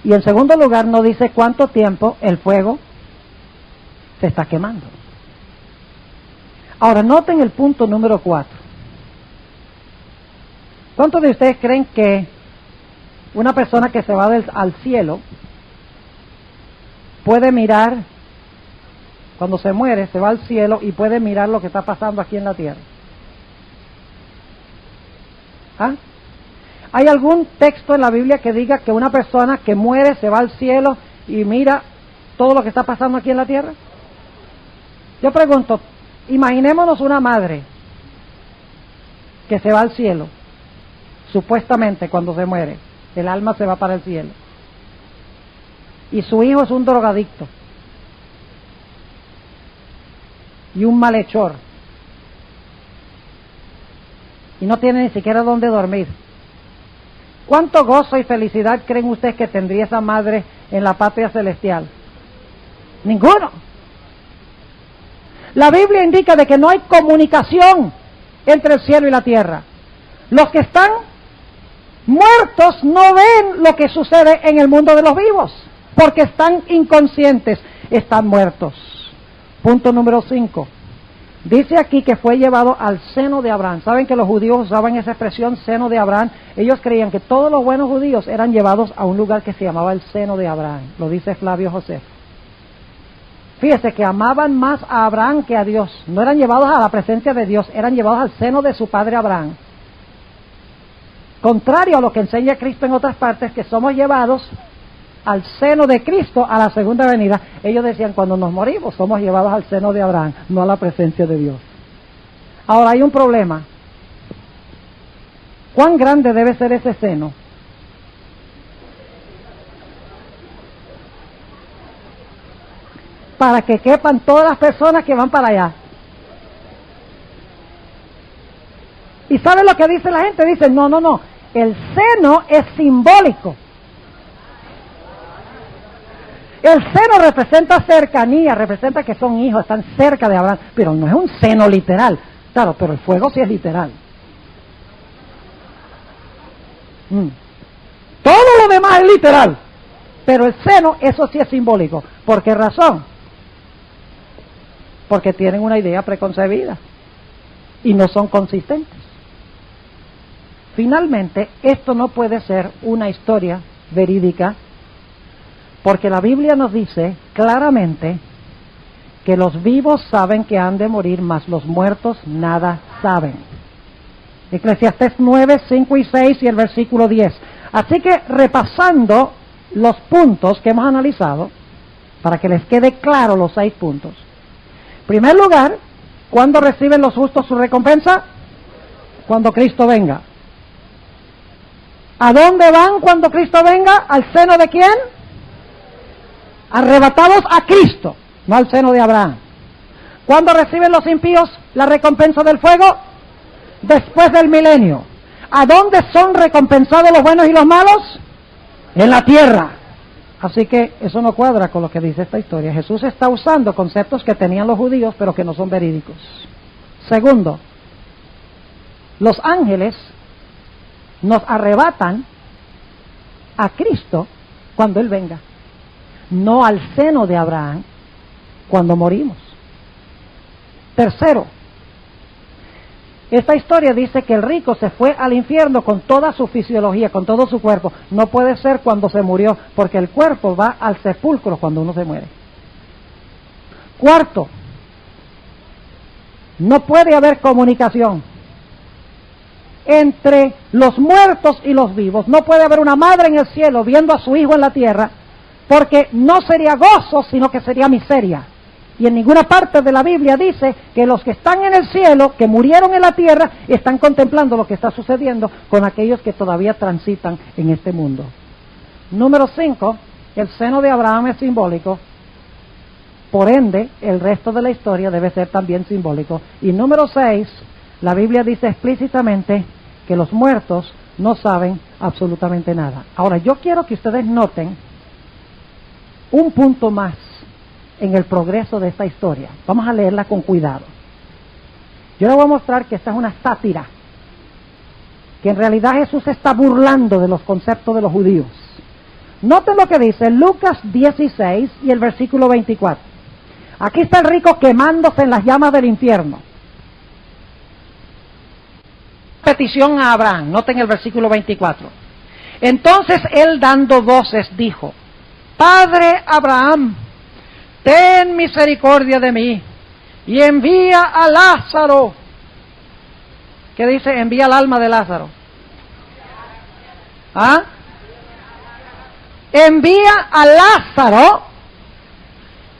Y en segundo lugar, no dice cuánto tiempo el fuego se está quemando. Ahora, noten el punto número 4. ¿Cuántos de ustedes creen que una persona que se va al cielo puede mirar, cuando se muere, se va al cielo y puede mirar lo que está pasando aquí en la tierra? ¿Ah? ¿Hay algún texto en la Biblia que diga que una persona que muere se va al cielo y mira todo lo que está pasando aquí en la tierra? Yo pregunto, imaginémonos una madre que se va al cielo, supuestamente cuando se muere, el alma se va para el cielo, y su hijo es un drogadicto y un malhechor, y no tiene ni siquiera dónde dormir. ¿Cuánto gozo y felicidad creen ustedes que tendría esa madre en la patria celestial? Ninguno. La Biblia indica de que no hay comunicación entre el cielo y la tierra. Los que están muertos no ven lo que sucede en el mundo de los vivos, porque están inconscientes, están muertos. Punto número 5. Dice aquí que fue llevado al seno de Abraham. ¿Saben que los judíos usaban esa expresión, seno de Abraham? Ellos creían que todos los buenos judíos eran llevados a un lugar que se llamaba el seno de Abraham. Lo dice Flavio Josefo. Fíjese que amaban más a Abraham que a Dios. No eran llevados a la presencia de Dios, eran llevados al seno de su padre Abraham. Contrario a lo que enseña Cristo en otras partes, que somos llevados al seno de Cristo a la segunda venida. Ellos decían, cuando nos morimos, somos llevados al seno de Abraham, no a la presencia de Dios. Ahora hay un problema. ¿Cuán grande debe ser ese seno? Para que quepan todas las personas que van para allá. ¿Y saben lo que dice la gente? Dicen, no, el seno es simbólico. El seno representa cercanía, representa que son hijos, están cerca de Abraham, pero no es un seno literal. Claro, pero el fuego sí es literal. Todo lo demás es literal, pero el seno, eso sí es simbólico. ¿Por qué razón? Porque tienen una idea preconcebida y no son consistentes. Finalmente, esto no puede ser una historia verídica, porque la Biblia nos dice claramente que los vivos saben que han de morir, mas los muertos nada saben. Eclesiastés 9, 5 y 6 y el versículo 10. Así que repasando los puntos que hemos analizado, para que les quede claro los 6 puntos. En primer lugar, ¿cuándo reciben los justos su recompensa? Cuando Cristo venga. ¿A dónde van cuando Cristo venga? ¿Al seno de quién? Arrebatados a Cristo, no al seno de Abraham. ¿Cuándo reciben los impíos la recompensa del fuego? Después del milenio. ¿A dónde son recompensados los buenos y los malos? En la tierra. Así que eso no cuadra con lo que dice esta historia. Jesús está usando conceptos que tenían los judíos, pero que no son verídicos. Segundo, los ángeles nos arrebatan a Cristo cuando Él venga, no al seno de Abraham cuando morimos. Tercero, esta historia dice que el rico se fue al infierno con toda su fisiología, con todo su cuerpo. No puede ser cuando se murió, porque el cuerpo va al sepulcro cuando uno se muere. Cuarto, no puede haber comunicación. entre los muertos y los vivos. No puede haber una madre en el cielo viendo a su hijo en la tierra, porque no sería gozo, sino que sería miseria. Y en ninguna parte de la Biblia dice que los que están en el cielo, que murieron en la tierra, están contemplando lo que está sucediendo con aquellos que todavía transitan en este mundo. Número 5, el seno de Abraham es simbólico, por ende, el resto de la historia debe ser también simbólico. Y número 6, la Biblia dice explícitamente que los muertos no saben absolutamente nada. Ahora, yo quiero que ustedes noten un punto más en el progreso de esta historia. Vamos a leerla con cuidado. Yo les voy a mostrar que esta es una sátira, que en realidad Jesús se está burlando de los conceptos de los judíos. Noten lo que dice Lucas 16 y el versículo 24. Aquí está el rico quemándose en las llamas del infierno. Petición a Abraham, noten el versículo 24. Entonces él, dando voces, dijo: Padre Abraham, ten misericordia de mí y envía a Lázaro. ¿Qué dice? Envía al alma de Lázaro. ¿Ah? Envía a Lázaro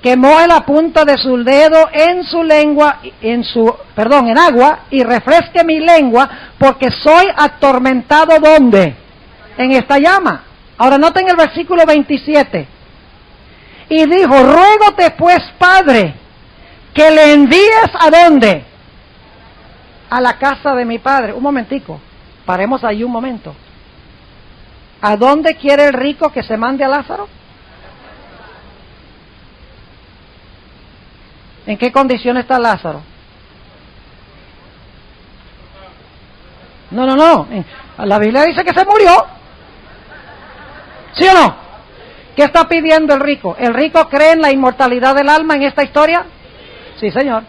que moje la punta de su dedo en su lengua, en agua, y refresque mi lengua, porque soy atormentado, ¿dónde? En esta llama. Ahora noten el versículo 27. Y dijo: ruégote pues, Padre, que le envíes ¿a dónde? A la casa de mi padre. Un momentico, paremos ahí un momento. ¿A dónde quiere el rico que se mande a Lázaro? ¿En qué condición está Lázaro? No. La Biblia dice que se murió. ¿Sí o no? ¿Qué está pidiendo el rico? ¿El rico cree en la inmortalidad del alma en esta historia? Sí, señor.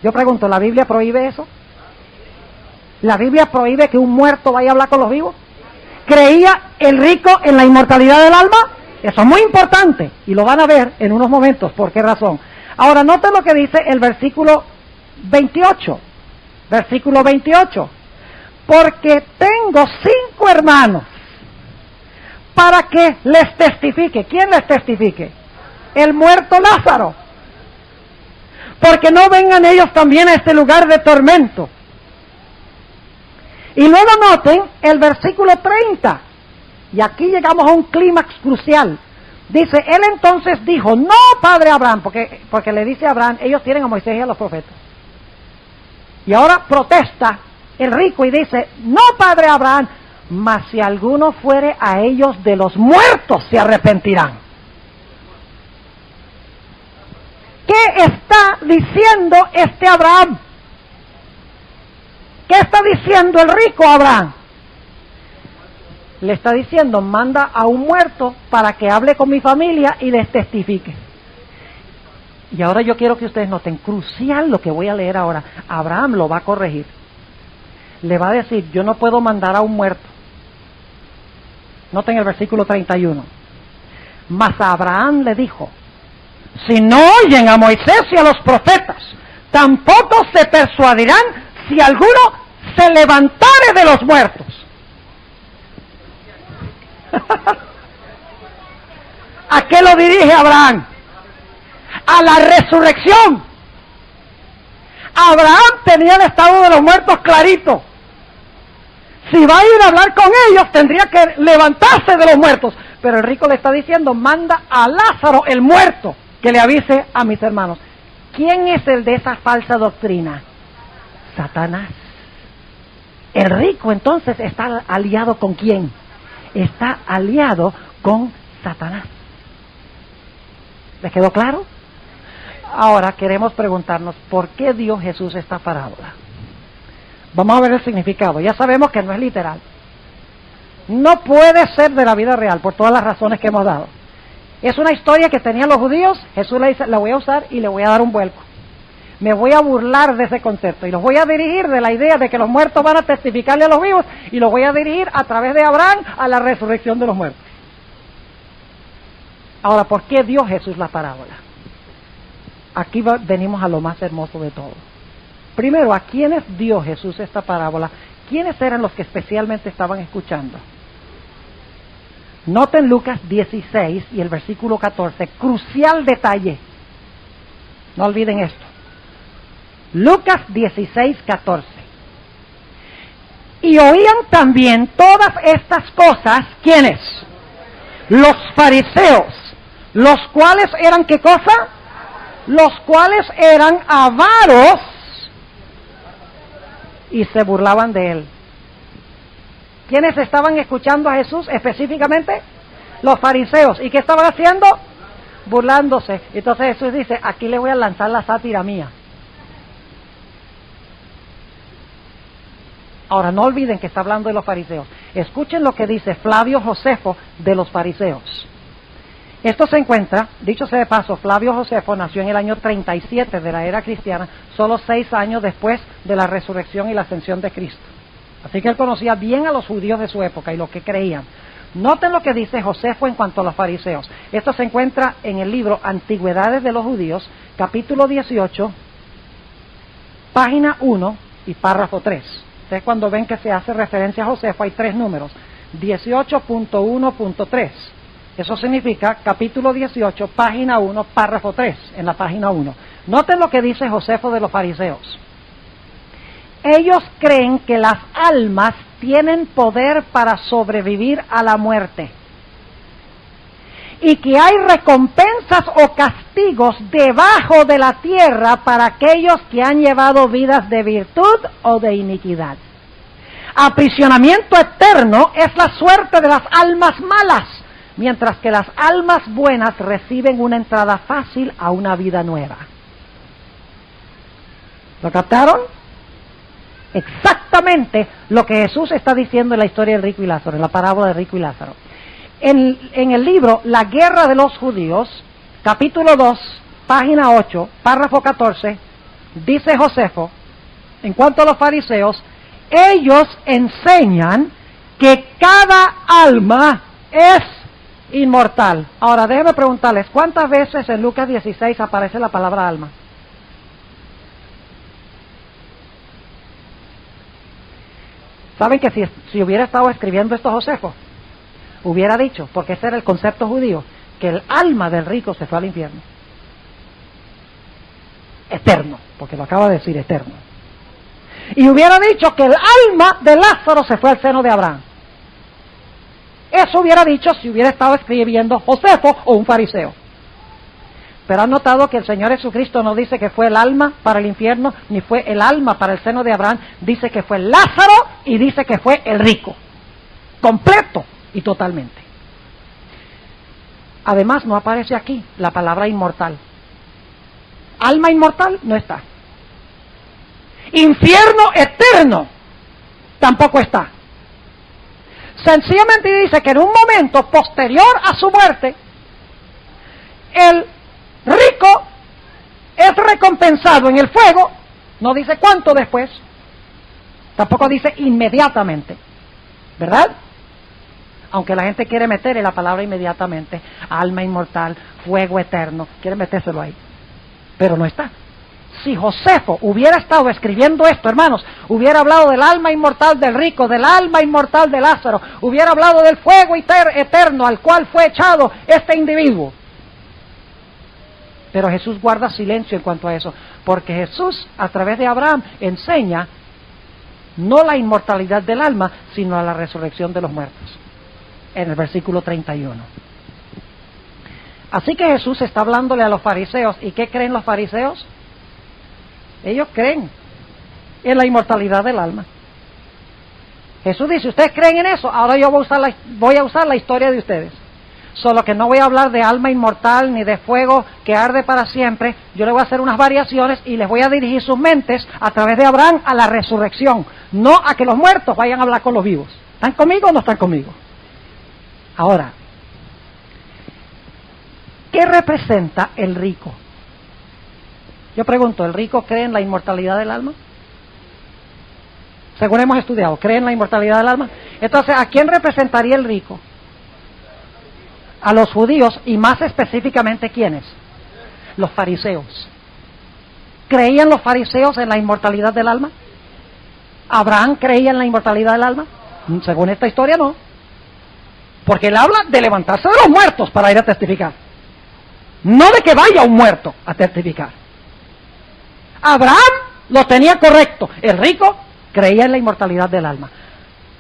Yo pregunto, ¿la Biblia prohíbe eso? ¿La Biblia prohíbe que un muerto vaya a hablar con los vivos? ¿Creía el rico en la inmortalidad del alma? Eso es muy importante y lo van a ver en unos momentos. ¿Por qué razón? Ahora, noten lo que dice el versículo 28. Versículo 28. Porque tengo 5 hermanos para que les testifique. ¿Quién les testifique? El muerto Lázaro. Porque no vengan ellos también a este lugar de tormento. Y luego noten el versículo 30. Y aquí llegamos a un clímax crucial. Dice, él entonces dijo: no, padre Abraham, porque le dice a Abraham, ellos tienen a Moisés y a los profetas. Y ahora protesta el rico y dice: no, padre Abraham, mas si alguno fuere a ellos de los muertos, se arrepentirán. ¿Qué está diciendo este Abraham? ¿Qué está diciendo el rico Abraham? Le está diciendo: manda a un muerto para que hable con mi familia y les testifique. Y ahora yo quiero que ustedes noten, crucial lo que voy a leer ahora. Abraham lo va a corregir. Le va a decir: yo no puedo mandar a un muerto. Noten el versículo 31. Mas Abraham le dijo: si no oyen a Moisés y a los profetas, tampoco se persuadirán si alguno se levantare de los muertos. ¿A qué lo dirige Abraham? A la resurrección. Abraham tenía el estado de los muertos clarito. Si va a ir a hablar con ellos, tendría que levantarse de los muertos. Pero el rico le está diciendo: manda a Lázaro, el muerto, que le avise a mis hermanos. ¿Quién es el de esa falsa doctrina? Satanás. El rico entonces está aliado ¿con quién? Está aliado con Satanás. ¿Les quedó claro? Ahora queremos preguntarnos, ¿por qué dio Jesús esta parábola? Vamos a ver el significado. Ya sabemos que no es literal. No puede ser de la vida real, por todas las razones que hemos dado. Es una historia que tenían los judíos. Jesús le dice: la voy a usar y le voy a dar un vuelco. Me voy a burlar de ese concepto y los voy a dirigir de la idea de que los muertos van a testificarle a los vivos, y los voy a dirigir a través de Abraham a la resurrección de los muertos. Ahora, ¿por qué dio Jesús la parábola? Aquí venimos a lo más hermoso de todo. Primero, ¿a quiénes dio Jesús esta parábola ¿Quiénes eran los que especialmente estaban escuchando? Noten Lucas 16 y el versículo 14, crucial detalle. No olviden esto. Lucas 16, 14. Y oían también todas estas cosas, ¿quiénes? Los fariseos, los cuales eran, ¿qué cosa? Los cuales eran avaros y se burlaban de él. ¿Quiénes estaban escuchando a Jesús específicamente? Los fariseos. ¿Y qué estaban haciendo? Burlándose. Entonces Jesús dice, aquí le voy a lanzar la sátira mía. Ahora, no olviden que está hablando de los fariseos. Escuchen lo que dice Flavio Josefo de los fariseos. Esto se encuentra, dicho sea de paso, Flavio Josefo nació en el año 37 de la era cristiana, solo 6 años después de la resurrección y la ascensión de Cristo. Así que él conocía bien a los judíos de su época y lo que creían. Noten lo que dice Josefo en cuanto a los fariseos. Esto se encuentra en el libro Antigüedades de los Judíos, capítulo 18, página 1 y párrafo 3. Ustedes cuando ven que se hace referencia a Josefo hay 3 números, 18.1.3. Eso significa capítulo 18, página 1, párrafo 3, en la página 1. Noten lo que dice Josefo de los fariseos. Ellos creen que las almas tienen poder para sobrevivir a la muerte y que hay recompensas o castigos debajo de la tierra para aquellos que han llevado vidas de virtud o de iniquidad. Aprisionamiento eterno es la suerte de las almas malas, mientras que las almas buenas reciben una entrada fácil a una vida nueva. ¿Lo captaron? Exactamente lo que Jesús está diciendo en la historia del rico y Lázaro, en la parábola de rico y Lázaro. En el libro La Guerra de los Judíos, capítulo 2, página 8, párrafo 14, dice Josefo, en cuanto a los fariseos, ellos enseñan que cada alma es inmortal. Ahora, déjenme preguntarles, ¿cuántas veces en Lucas 16 aparece la palabra alma? ¿Saben que si hubiera estado escribiendo esto Josefo, hubiera dicho, porque ese era el concepto judío, que el alma del rico se fue al infierno? Eterno, porque lo acaba de decir, eterno. Y hubiera dicho que el alma de Lázaro se fue al seno de Abraham. Eso hubiera dicho si hubiera estado escribiendo Josefo o un fariseo. Pero han notado que el Señor Jesucristo no dice que fue el alma para el infierno, ni fue el alma para el seno de Abraham, dice que fue Lázaro y dice que fue el rico. Completo y totalmente. Además, no aparece aquí la palabra inmortal. Alma inmortal no está. Infierno eterno tampoco está. Sencillamente dice que en un momento posterior a su muerte, el rico es recompensado en el fuego, no dice cuánto después, tampoco dice inmediatamente, ¿verdad? Aunque la gente quiere meterle la palabra inmediatamente, alma inmortal, fuego eterno, quiere metérselo ahí, pero no está. Si Josefo hubiera estado escribiendo esto, hermanos, hubiera hablado del alma inmortal del rico, del alma inmortal de Lázaro, hubiera hablado del fuego eterno al cual fue echado este individuo. Pero Jesús guarda silencio en cuanto a eso, porque Jesús, a través de Abraham, enseña no la inmortalidad del alma, sino la resurrección de los muertos, en el versículo 31. Así que Jesús está hablándole a los fariseos, ¿y qué creen los fariseos? Ellos creen en la inmortalidad del alma. Jesús dice, ¿ustedes creen en eso? Ahora yo voy a usar la historia de ustedes. Solo que no voy a hablar de alma inmortal ni de fuego que arde para siempre. Yo les voy a hacer unas variaciones y les voy a dirigir sus mentes a través de Abraham a la resurrección, no a que los muertos vayan a hablar con los vivos. ¿Están conmigo o no están conmigo? Ahora, ¿qué representa el rico? Yo pregunto, ¿el rico cree en la inmortalidad del alma? Según hemos estudiado, ¿cree en la inmortalidad del alma? Entonces, ¿a quién representaría el rico? A los judíos, y más específicamente, ¿quiénes? Los fariseos. ¿Creían los fariseos en la inmortalidad del alma? ¿Abraham creía en la inmortalidad del alma? Según esta historia no. Porque él habla de levantarse de los muertos para ir a testificar. No de que vaya un muerto a testificar. Abraham lo tenía correcto. El rico creía en la inmortalidad del alma.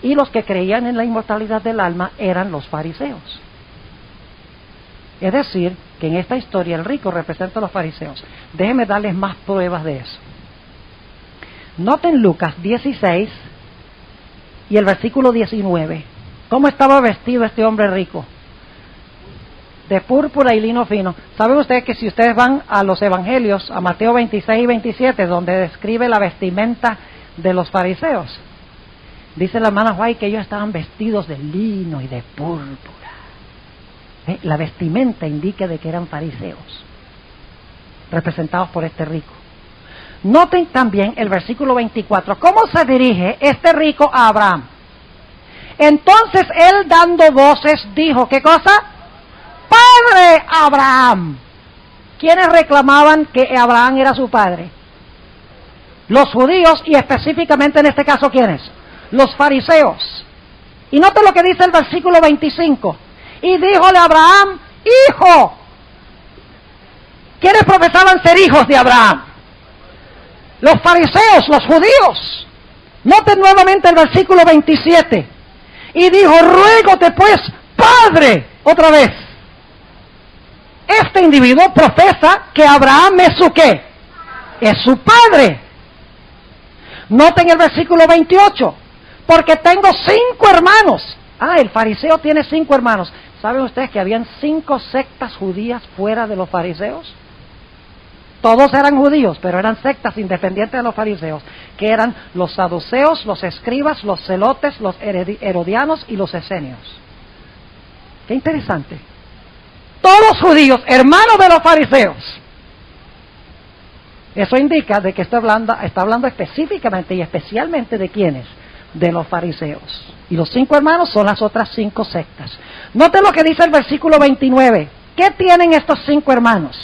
Y los que creían en la inmortalidad del alma eran los fariseos. Es decir, que en esta historia el rico representa a los fariseos. Déjenme darles más pruebas de eso. Noten Lucas 16 y el versículo 19. ¿Cómo estaba vestido este hombre rico? De púrpura y lino fino. ¿Saben ustedes que si ustedes van a los evangelios, a Mateo 26 y 27, donde describe la vestimenta de los fariseos, dice la hermana White que ellos estaban vestidos de lino y de púrpura? La vestimenta indica de que eran fariseos, representados por este rico. Noten también el versículo 24. ¿Cómo se dirige este rico a Abraham? Entonces él, dando voces, dijo, ¿qué cosa? ¡Padre Abraham! ¿Quiénes reclamaban que Abraham era su padre? Los judíos, y específicamente en este caso, ¿quiénes? Los fariseos. Y noten lo que dice el versículo 25. Y díjole a Abraham, hijo. ¿Quiénes profesaban ser hijos de Abraham? Los fariseos, los judíos. Noten nuevamente el versículo 27. Y dijo, ruégote pues, padre, otra vez. Este individuo profesa que Abraham es su ¿qué? Es su padre. Noten el versículo 28. Porque tengo 5 hermanos. El fariseo tiene 5 hermanos. ¿Saben ustedes que habían 5 sectas judías fuera de los fariseos? Todos eran judíos, pero eran sectas independientes de los fariseos, que eran los saduceos, los escribas, los celotes, los herodianos y los esenios. Qué interesante. Todos judíos, hermanos de los fariseos. Eso indica de que está hablando específicamente y especialmente de quiénes, de los fariseos. Y los 5 hermanos son las otras 5 sectas. Noten lo que dice el versículo 29. ¿Qué tienen estos 5 hermanos?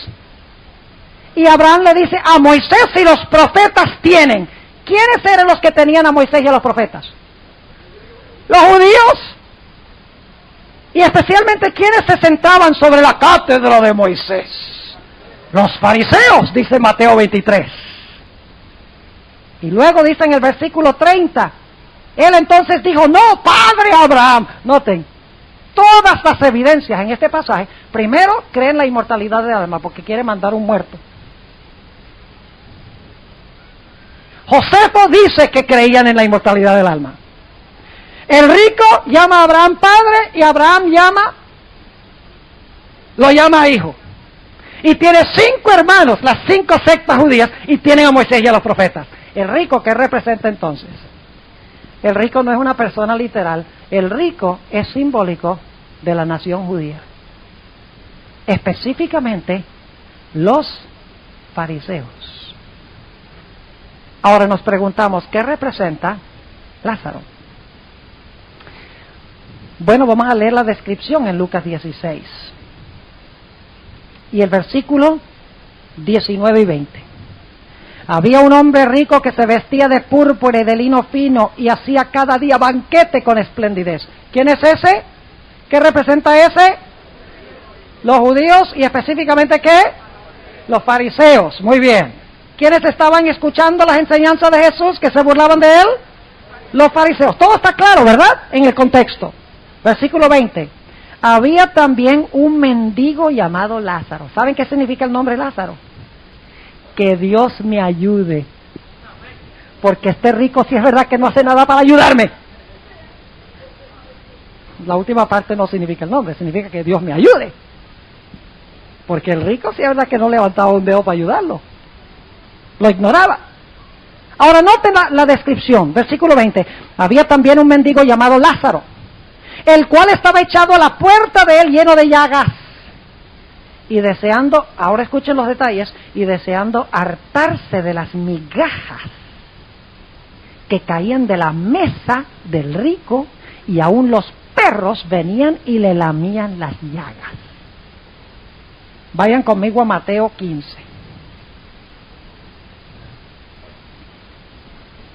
Y Abraham le dice, a Moisés y los profetas tienen. ¿Quiénes eran los que tenían a Moisés y a los profetas? Los judíos. Y especialmente, ¿quiénes se sentaban sobre la cátedra de Moisés? Los fariseos, dice Mateo 23. Y luego dice en el versículo 30, él entonces dijo, no, padre Abraham. Noten, todas las evidencias en este pasaje, primero creen la inmortalidad del alma, porque quiere mandar un muerto. Josefo dice que creían en la inmortalidad del alma. El rico llama a Abraham padre y Abraham lo llama hijo. Y tiene 5 hermanos, las 5 sectas judías, y tienen a Moisés y a los profetas. El rico, ¿qué representa entonces? El rico no es una persona literal. El rico es simbólico de la nación judía. Específicamente, los fariseos. Ahora nos preguntamos, ¿qué representa Lázaro? Bueno, vamos a leer la descripción en Lucas 16. Y el versículo 19 y 20. Había un hombre rico que se vestía de púrpura y de lino fino y hacía cada día banquete con esplendidez. ¿Quién es ese? ¿Qué representa ese? Los judíos, y específicamente ¿qué? Los fariseos. Muy bien. ¿Quiénes estaban escuchando las enseñanzas de Jesús que se burlaban de él? Los fariseos. Todo está claro, ¿verdad? En el contexto. Versículo 20. Había también un mendigo llamado Lázaro. ¿Saben qué significa el nombre Lázaro? Que Dios me ayude. Porque este rico sí es verdad que no hace nada para ayudarme. La última parte no significa el nombre, significa que Dios me ayude. Porque el rico sí es verdad que no levantaba un dedo para ayudarlo. Lo ignoraba. Ahora noten la descripción, versículo 20. Había también un mendigo llamado Lázaro, el cual estaba echado a la puerta de él lleno de llagas. Y deseando, ahora escuchen los detalles, y deseando hartarse de las migajas que caían de la mesa del rico, y aún los perros venían y le lamían las llagas. Vayan conmigo a Mateo 15.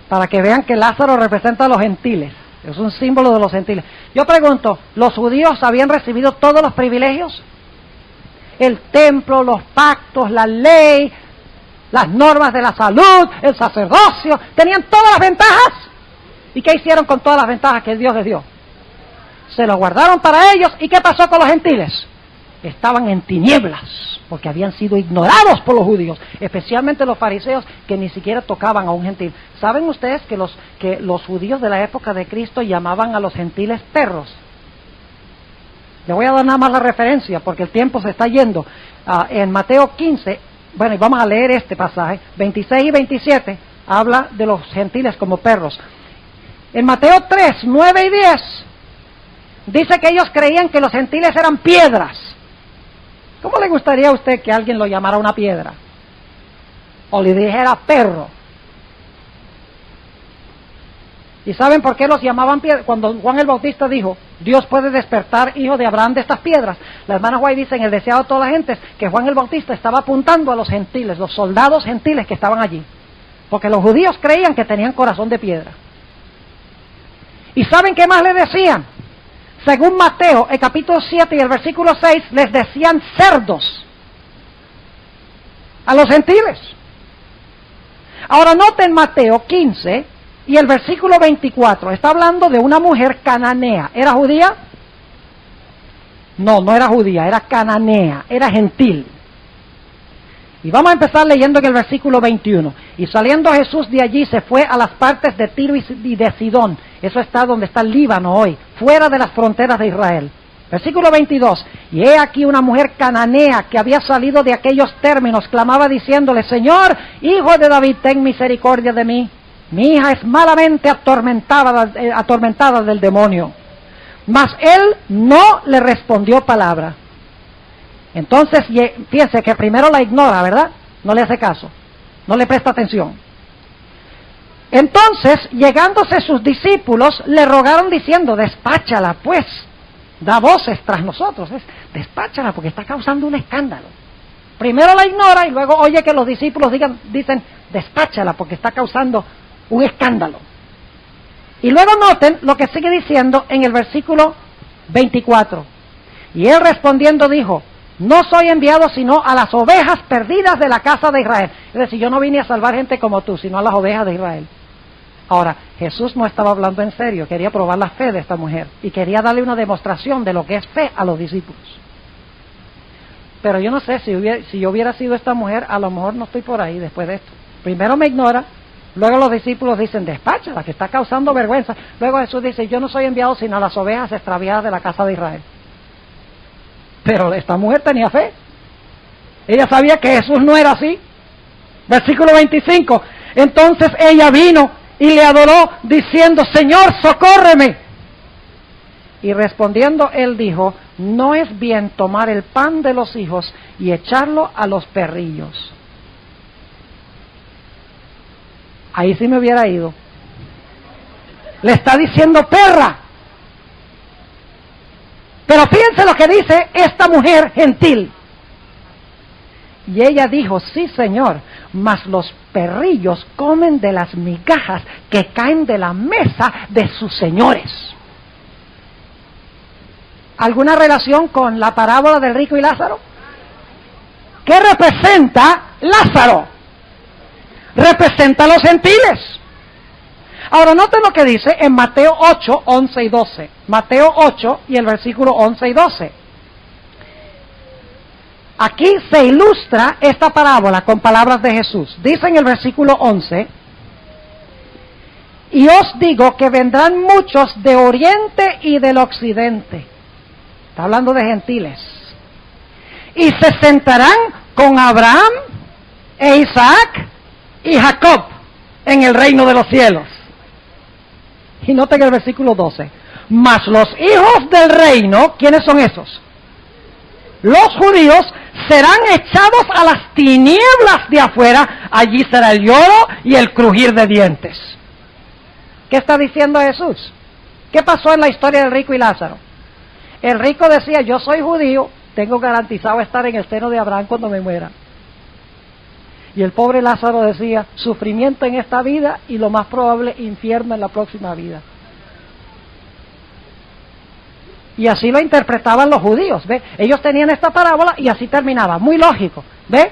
para que vean que Lázaro representa a los gentiles. Es un símbolo de los gentiles. Yo pregunto, ¿los judíos habían recibido todos los privilegios? El templo, los pactos, la ley, las normas de la salud, el sacerdocio, tenían todas las ventajas. ¿Y qué hicieron con todas las ventajas que Dios les dio? Se lo guardaron para ellos. ¿Y qué pasó con los gentiles? Estaban en tinieblas, porque habían sido ignorados por los judíos, especialmente los fariseos, que ni siquiera tocaban a un gentil. ¿Saben ustedes que los judíos de la época de Cristo llamaban a los gentiles perros? Le voy a dar nada más la referencia, porque el tiempo se está yendo. En Mateo 15, bueno, y vamos a leer este pasaje, 26 y 27, habla de los gentiles como perros. En Mateo 3, 9 y 10, dice que ellos creían que los gentiles eran piedras. ¿Cómo le gustaría a usted que alguien lo llamara una piedra? O le dijera perro. ¿Y saben por qué los llamaban piedras? Cuando Juan el Bautista dijo, Dios puede despertar hijos de Abraham de estas piedras, la hermana White dice en el deseado de toda la gente que Juan el Bautista estaba apuntando a los gentiles, los soldados gentiles que estaban allí. Porque los judíos creían que tenían corazón de piedra. ¿Y saben qué más le decían? Según Mateo, el capítulo 7 y el versículo 6, les decían cerdos a los gentiles. Ahora noten Mateo 15 y el versículo 24, está hablando de una mujer cananea. ¿Era judía? No, no era judía, era cananea, era gentil. Y vamos a empezar leyendo en el versículo 21. Y saliendo Jesús de allí se fue a las partes de Tiro y de Sidón. Eso está donde está el Líbano hoy, fuera de las fronteras de Israel. Versículo 22. Y he aquí una mujer cananea que había salido de aquellos términos, clamaba diciéndole, Señor, hijo de David, ten misericordia de mí. Mi hija es malamente atormentada del demonio. Mas él no le respondió palabra. Entonces, fíjense que primero la ignora, ¿verdad? No le hace caso, no le presta atención. Entonces, llegándose sus discípulos, le rogaron diciendo, despáchala pues, da voces tras nosotros, despáchala porque está causando un escándalo. Primero la ignora y luego oye que los discípulos dicen, despáchala porque está causando un escándalo. Y luego noten lo que sigue diciendo en el versículo 24. Y él respondiendo dijo, no soy enviado sino a las ovejas perdidas de la casa de Israel. Es decir, yo no vine a salvar gente como tú, sino a las ovejas de Israel. Ahora, Jesús no estaba hablando en serio, quería probar la fe de esta mujer y quería darle una demostración de lo que es fe a los discípulos. Pero yo no sé, si yo hubiera sido esta mujer, a lo mejor no estoy por ahí después de esto. Primero me ignora, luego los discípulos dicen, despáchala, que está causando vergüenza. Luego Jesús dice, yo no soy enviado sino a las ovejas extraviadas de la casa de Israel. Pero esta mujer tenía fe. Ella sabía que Jesús no era así. Versículo 25. Entonces ella vino y le adoró diciendo, Señor, socórreme. Y respondiendo él dijo, no es bien tomar el pan de los hijos y echarlo a los perrillos. Ahí sí me hubiera ido. Le está diciendo perra. Pero fíjense lo que dice esta mujer gentil. Y ella dijo, sí señor, mas los perrillos comen de las migajas que caen de la mesa de sus señores. ¿Alguna relación con la parábola del rico y Lázaro? ¿Qué representa Lázaro? Representa a los gentiles. Ahora noten lo que dice en Mateo 8, 11 y 12. Mateo 8 y el versículo 11 y 12. Aquí se ilustra esta parábola con palabras de Jesús. Dice en el versículo 11, y os digo que vendrán muchos de oriente y del occidente. Está hablando de gentiles. Y se sentarán con Abraham e Isaac y Jacob en el reino de los cielos. Y noten el versículo 12. Mas los hijos del reino, ¿quiénes son esos? Los judíos serán echados a las tinieblas de afuera, allí será el lloro y el crujir de dientes. ¿Qué está diciendo Jesús? ¿Qué pasó en la historia del rico y Lázaro? El rico decía, yo soy judío, tengo garantizado estar en el seno de Abraham cuando me muera. Y el pobre Lázaro decía, sufrimiento en esta vida y lo más probable, infierno en la próxima vida. Y así lo interpretaban los judíos, ¿ve? Ellos tenían esta parábola y así terminaba, muy lógico, ¿ve?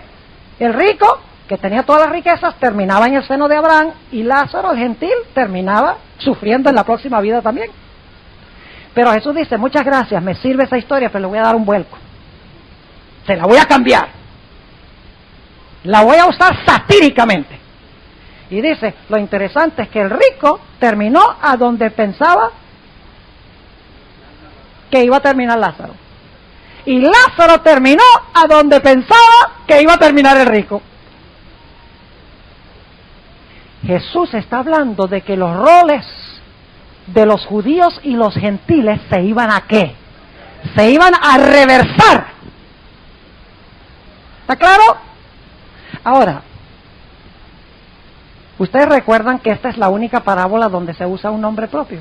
El rico, que tenía todas las riquezas, terminaba en el seno de Abraham, y Lázaro, el gentil, terminaba sufriendo en la próxima vida también. Pero Jesús dice, muchas gracias, me sirve esa historia, pero le voy a dar un vuelco. Se la voy a cambiar. La voy a usar satíricamente. Y dice, lo interesante es que el rico terminó a donde pensaba que iba a terminar Lázaro. Y Lázaro terminó a donde pensaba que iba a terminar el rico. Jesús está hablando de que los roles de los judíos y los gentiles se iban a ¿qué? Se iban a reversar. ¿Está claro? Ahora, ¿ustedes recuerdan que esta es la única parábola donde se usa un nombre propio?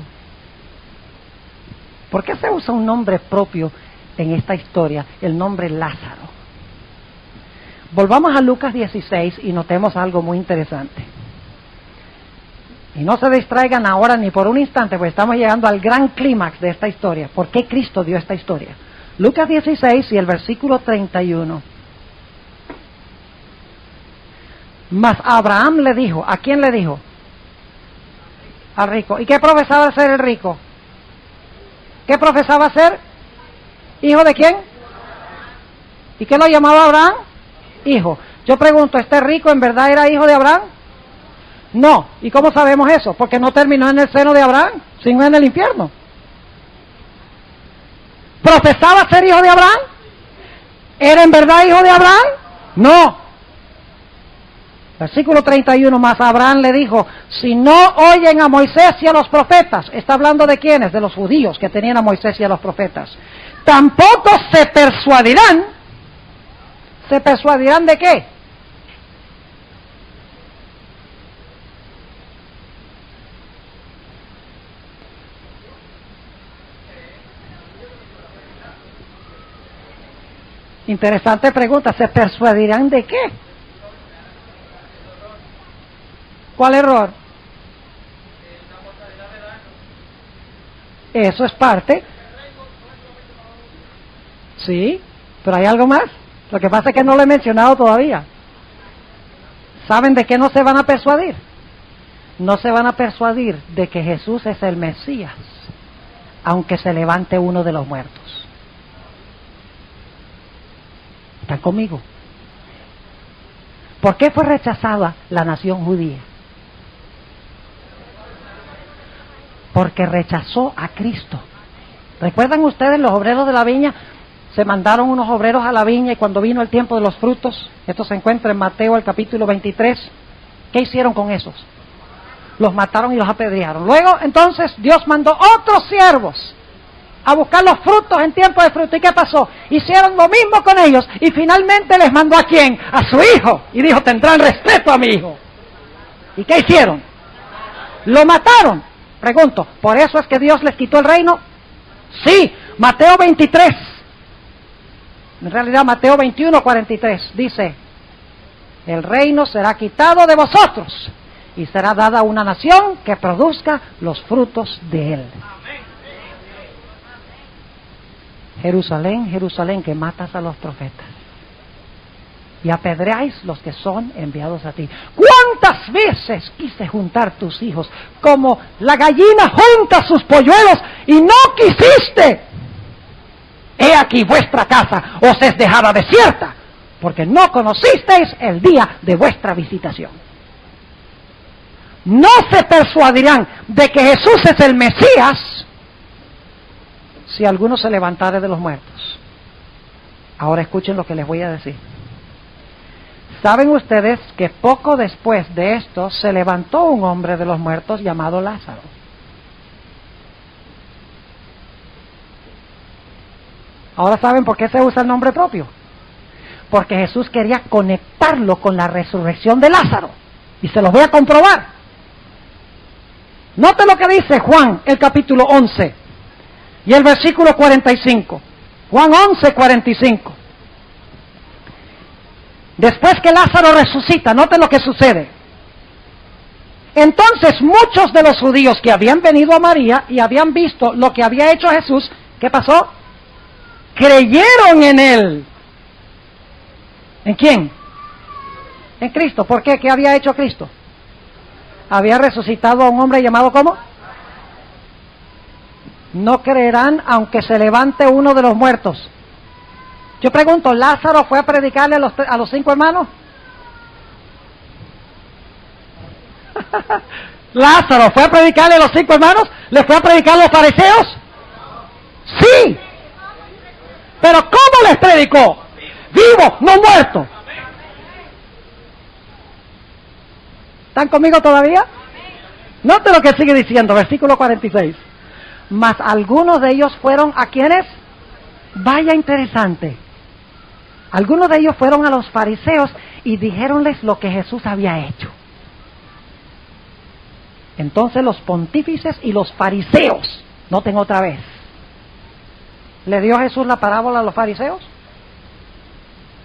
¿Por qué se usa un nombre propio en esta historia, el nombre Lázaro? Volvamos a Lucas 16 y notemos algo muy interesante. Y no se distraigan ahora ni por un instante, porque estamos llegando al gran clímax de esta historia. ¿Por qué Cristo dio esta historia? Lucas 16 y el versículo 31. Mas Abraham le dijo, ¿a quién le dijo? Al rico. ¿Y qué profesaba ser el rico? ¿Qué profesaba ser? ¿Hijo de quién? ¿Y qué lo llamaba Abraham? Hijo. Yo pregunto, ¿este rico en verdad era hijo de Abraham? No. ¿Y cómo sabemos eso? Porque no terminó en el seno de Abraham, sino en el infierno. ¿Profesaba ser hijo de Abraham? ¿Era en verdad hijo de Abraham? No. Versículo 31, más Abraham le dijo, si no oyen a Moisés y a los profetas, está hablando de quiénes, de los judíos que tenían a Moisés y a los profetas, tampoco se persuadirán de qué. Interesante pregunta, ¿se persuadirán de qué? ¿Cuál error? Eso es parte. Sí, pero hay algo más. Lo que pasa es que no lo he mencionado todavía. ¿Saben de qué no se van a persuadir? No se van a persuadir de que Jesús es el Mesías, aunque se levante uno de los muertos. ¿Están conmigo? ¿Por qué fue rechazada la nación judía? Porque rechazó a Cristo. ¿Recuerdan ustedes los obreros de la viña? Se mandaron unos obreros a la viña y cuando vino el tiempo de los frutos, esto se encuentra en Mateo el capítulo 23, ¿qué hicieron con esos? Los mataron y los apedrearon. Luego, entonces, Dios mandó otros siervos a buscar los frutos en tiempo de fruto. ¿Y qué pasó? Hicieron lo mismo con ellos y finalmente les mandó ¿a quién? A su hijo. Y dijo, tendrán respeto a mi hijo. ¿Y qué hicieron? Lo mataron. Pregunto, ¿por eso es que Dios les quitó el reino? Sí, Mateo 23. En realidad Mateo 21, 43 dice, el reino será quitado de vosotros y será dada a una nación que produzca los frutos de él. Jerusalén, Jerusalén, que matas a los profetas y apedreáis los que son enviados a ti. ¿Cuántas veces quise juntar tus hijos como la gallina junta sus polluelos y no quisiste? He aquí vuestra casa os es dejada desierta, porque no conocisteis el día de vuestra visitación. No se persuadirán de que Jesús es el Mesías si alguno se levantare de los muertos. Ahora escuchen lo que les voy a decir. ¿Saben ustedes que poco después de esto se levantó un hombre de los muertos llamado Lázaro? Ahora saben por qué se usa el nombre propio. Porque Jesús quería conectarlo con la resurrección de Lázaro. Y se los voy a comprobar. Note lo que dice Juan, el capítulo 11 y el versículo 45. Juan 11, 45. Después que Lázaro resucita, noten lo que sucede. Entonces muchos de los judíos que habían venido a María y habían visto lo que había hecho Jesús, ¿qué pasó? Creyeron en él. ¿En quién? En Cristo. ¿Por qué? ¿Qué había hecho Cristo? Había resucitado a un hombre llamado ¿cómo? No creerán aunque se levante uno de los muertos. Yo pregunto, ¿Lázaro fue a predicarle a los 5 hermanos? ¿Lázaro fue a predicarle a los 5 hermanos? ¿Le fue a predicar a los fariseos? Sí. ¿Pero cómo les predicó? Vivo, no muerto. ¿Están conmigo todavía? Note lo que sigue diciendo, versículo 46. Mas algunos de ellos fueron ¿a quiénes? Vaya interesante. Algunos de ellos fueron a los fariseos y dijéronles lo que Jesús había hecho. Entonces los pontífices y los fariseos, noten otra vez, ¿le dio Jesús la parábola a los fariseos?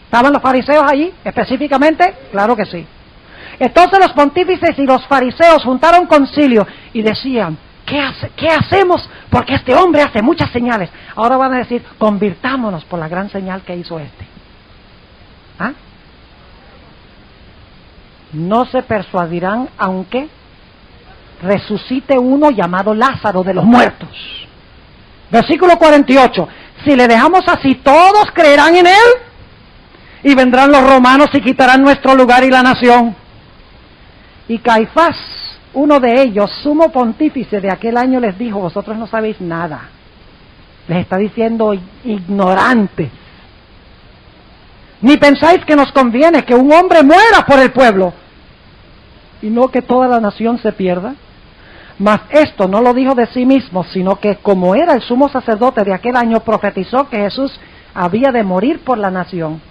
¿Estaban los fariseos allí específicamente? Claro que sí. Entonces los pontífices y los fariseos juntaron concilio y decían, ¿qué hacemos? Porque este hombre hace muchas señales. Ahora van a decir, convirtámonos por la gran señal que hizo este. ¿Ah? No se persuadirán aunque resucite uno llamado Lázaro de los muertos. Versículo 48. Si le dejamos así, todos creerán en él y vendrán los romanos y quitarán nuestro lugar y la nación. Y Caifás, uno de ellos, sumo pontífice de aquel año, les dijo, vosotros no sabéis nada. Les está diciendo ignorantes. Ni pensáis que nos conviene que un hombre muera por el pueblo y no que toda la nación se pierda. Mas esto no lo dijo de sí mismo, sino que como era el sumo sacerdote de aquel año, profetizó que Jesús había de morir por la nación.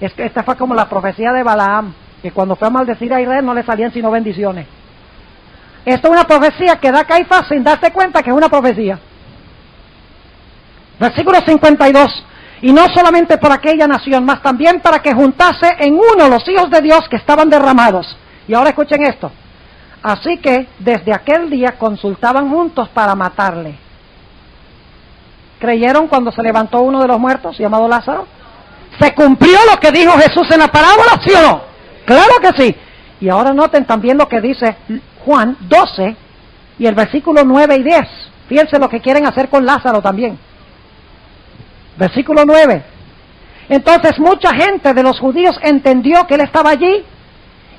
Esta fue como la profecía de Balaam, que cuando fue a maldecir a Israel no le salían sino bendiciones. Esta es una profecía que da Caifás sin darse cuenta que es una profecía. Versículo 52. Y no solamente por aquella nación, mas también para que juntase en uno los hijos de Dios que estaban derramados. Y ahora escuchen esto. Así que desde aquel día consultaban juntos para matarle. ¿Creyeron cuando se levantó uno de los muertos llamado Lázaro? ¿Se cumplió lo que dijo Jesús en la parábola, sí o no? Claro que sí. Y ahora noten también lo que dice Juan 12 y el versículo 9 y 10. Fíjense lo que quieren hacer con Lázaro también. Versículo 9. Entonces mucha gente de los judíos entendió que él estaba allí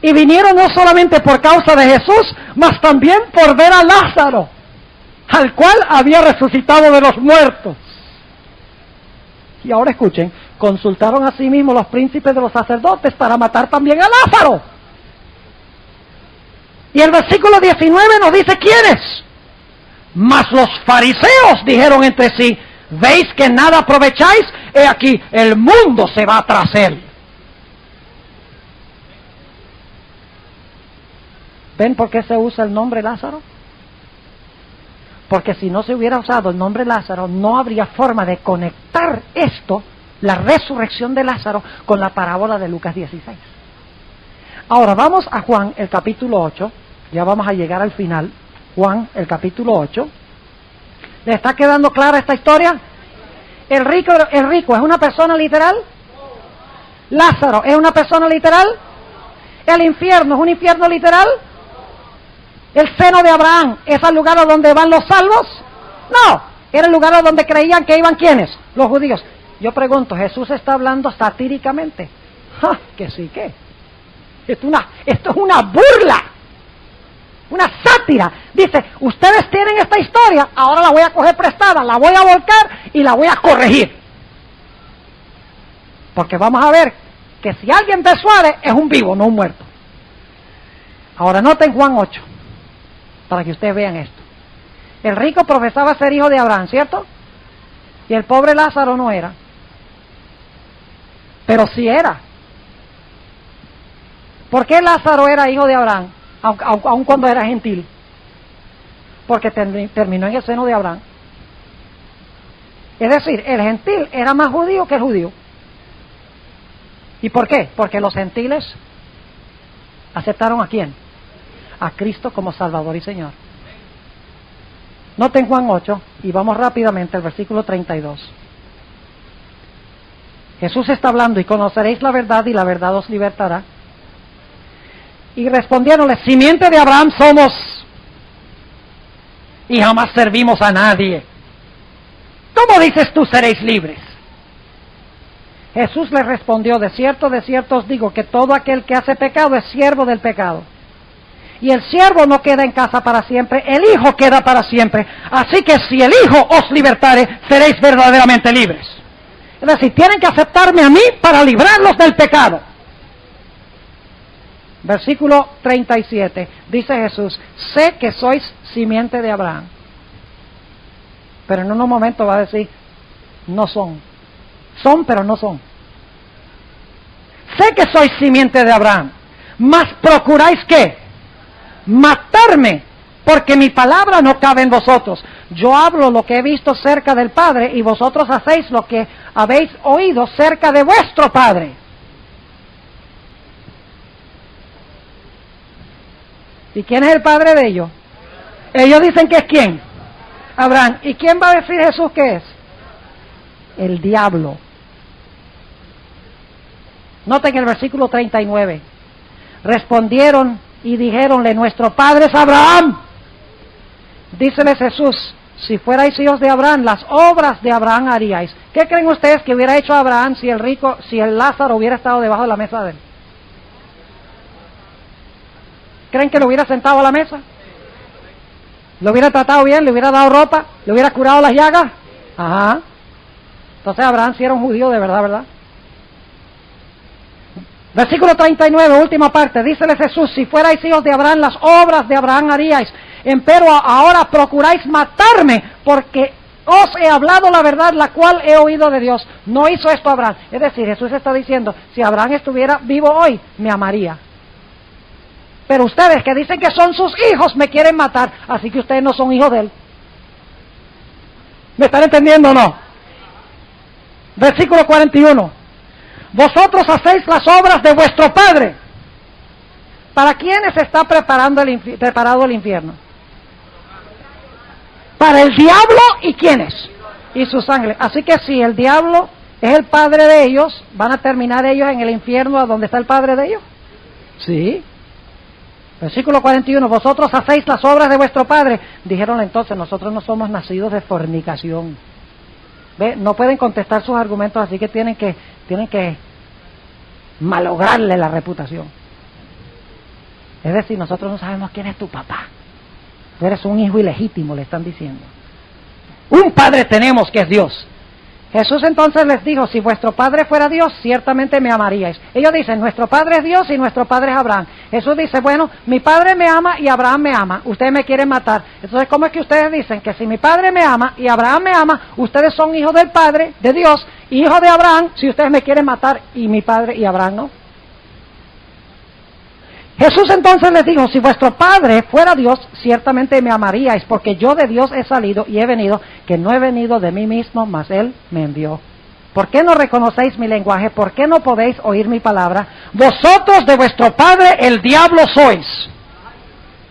y vinieron no solamente por causa de Jesús, mas también por ver a Lázaro, al cual había resucitado de los muertos. Y ahora escuchen, consultaron a sí mismos los príncipes de los sacerdotes para matar también a Lázaro. Y el versículo 19 nos dice quiénes. Mas los fariseos dijeron entre sí, ¿veis que nada aprovecháis? He aquí, el mundo se va tras él. ¿Ven por qué se usa el nombre Lázaro? Porque si no se hubiera usado el nombre Lázaro, no habría forma de conectar esto, la resurrección de Lázaro, con la parábola de Lucas 16. Ahora vamos a Juan, el capítulo 8, ya vamos a llegar al final. Juan, el capítulo 8. ¿Le está quedando clara esta historia? ¿El rico es una persona literal? ¿Lázaro es una persona literal? ¿El infierno es un infierno literal? ¿El seno de Abraham es el lugar a donde van los salvos? No, era el lugar a donde creían que iban ¿quiénes? Los judíos. Yo pregunto, ¿Jesús está hablando satíricamente? ¡Ja! Que sí, ¿qué? Esto es una burla, una sátira. Dice, ustedes tienen esta historia, ahora la voy a coger prestada, la voy a volcar y la voy a corregir. Porque vamos a ver que si alguien persuade es un vivo, no un muerto. Ahora noten Juan 8, para que ustedes vean esto. El rico profesaba ser hijo de Abraham, ¿cierto? Y el pobre Lázaro no era. Pero sí era. ¿Por qué Lázaro era hijo de Abraham, aun cuando era gentil? Porque terminó en el seno de Abraham. Es decir, el gentil era más judío que el judío. ¿Y por qué? Porque los gentiles aceptaron ¿a quién? A Cristo como Salvador y Señor. Noten Juan 8 y vamos rápidamente al versículo 32. Jesús está hablando, y conoceréis la verdad y la verdad os libertará. Y respondiéndole, simiente de Abraham somos y jamás servimos a nadie. ¿Cómo dices tú seréis libres? Jesús le respondió, de cierto os digo que todo aquel que hace pecado es siervo del pecado. Y el siervo no queda en casa para siempre, el Hijo queda para siempre. Así que si el Hijo os libertare, seréis verdaderamente libres. Es decir, tienen que aceptarme a mí para librarlos del pecado. Versículo 37, dice Jesús, sé que sois simiente de Abraham. Pero en unos momentos va a decir, no son. Son, pero no son. Sé que sois simiente de Abraham, mas procuráis ¿qué? Matarme, porque mi palabra no cabe en vosotros. Yo hablo lo que he visto cerca del Padre, y vosotros hacéis lo que habéis oído cerca de vuestro Padre. ¿Y quién es el padre de ellos? Ellos dicen que es ¿quién? Abraham. ¿Y quién va a decir Jesús que es? El diablo. Noten el versículo 39. Respondieron y dijéronle, nuestro padre es Abraham. Díceles Jesús, si fuerais hijos de Abraham, las obras de Abraham haríais. ¿Qué creen ustedes que hubiera hecho Abraham si el Lázaro hubiera estado debajo de la mesa de él? ¿Creen que lo hubiera sentado a la mesa? ¿Lo hubiera tratado bien? ¿Le hubiera dado ropa? ¿Le hubiera curado las llagas? Ajá. Entonces Abraham sí era un judío de verdad, ¿verdad? Versículo 39, última parte. Díceles Jesús, si fuerais hijos de Abraham, las obras de Abraham haríais. Empero ahora procuráis matarme, porque os he hablado la verdad, la cual he oído de Dios. No hizo esto Abraham. Es decir, Jesús está diciendo, si Abraham estuviera vivo hoy, me amaría. Pero ustedes que dicen que son sus hijos me quieren matar, así que ustedes no son hijos de él. ¿Me están entendiendo o no? Versículo 41. Vosotros hacéis las obras de vuestro padre. ¿Para quiénes está preparado el infierno? Para el diablo y quiénes. Y sus ángeles. Así que si el diablo es el padre de ellos, ¿van a terminar ellos en el infierno a donde está el padre de ellos? Sí. Versículo 41, vosotros hacéis las obras de vuestro padre. Dijeron entonces, nosotros no somos nacidos de fornicación. ¿Ve? No pueden contestar sus argumentos, así que tienen que malograrle la reputación. Es decir, nosotros no sabemos quién es tu papá. Tú eres un hijo ilegítimo, le están diciendo. Un padre tenemos que es Dios. Jesús entonces les dijo, si vuestro padre fuera Dios, ciertamente me amaríais. Ellos dicen, nuestro padre es Dios y nuestro padre es Abraham. Jesús dice, bueno, mi padre me ama y Abraham me ama. Ustedes me quieren matar. Entonces, ¿cómo es que ustedes dicen que si mi padre me ama y Abraham me ama, ustedes son hijos del Padre, de Dios, y hijos de Abraham, si ustedes me quieren matar y mi padre y Abraham no? Jesús entonces les dijo, si vuestro Padre fuera Dios, ciertamente me amaríais, porque yo de Dios he salido y he venido, que no he venido de mí mismo, mas Él me envió. ¿Por qué no reconocéis mi lenguaje? ¿Por qué no podéis oír mi palabra? Vosotros de vuestro padre el diablo sois.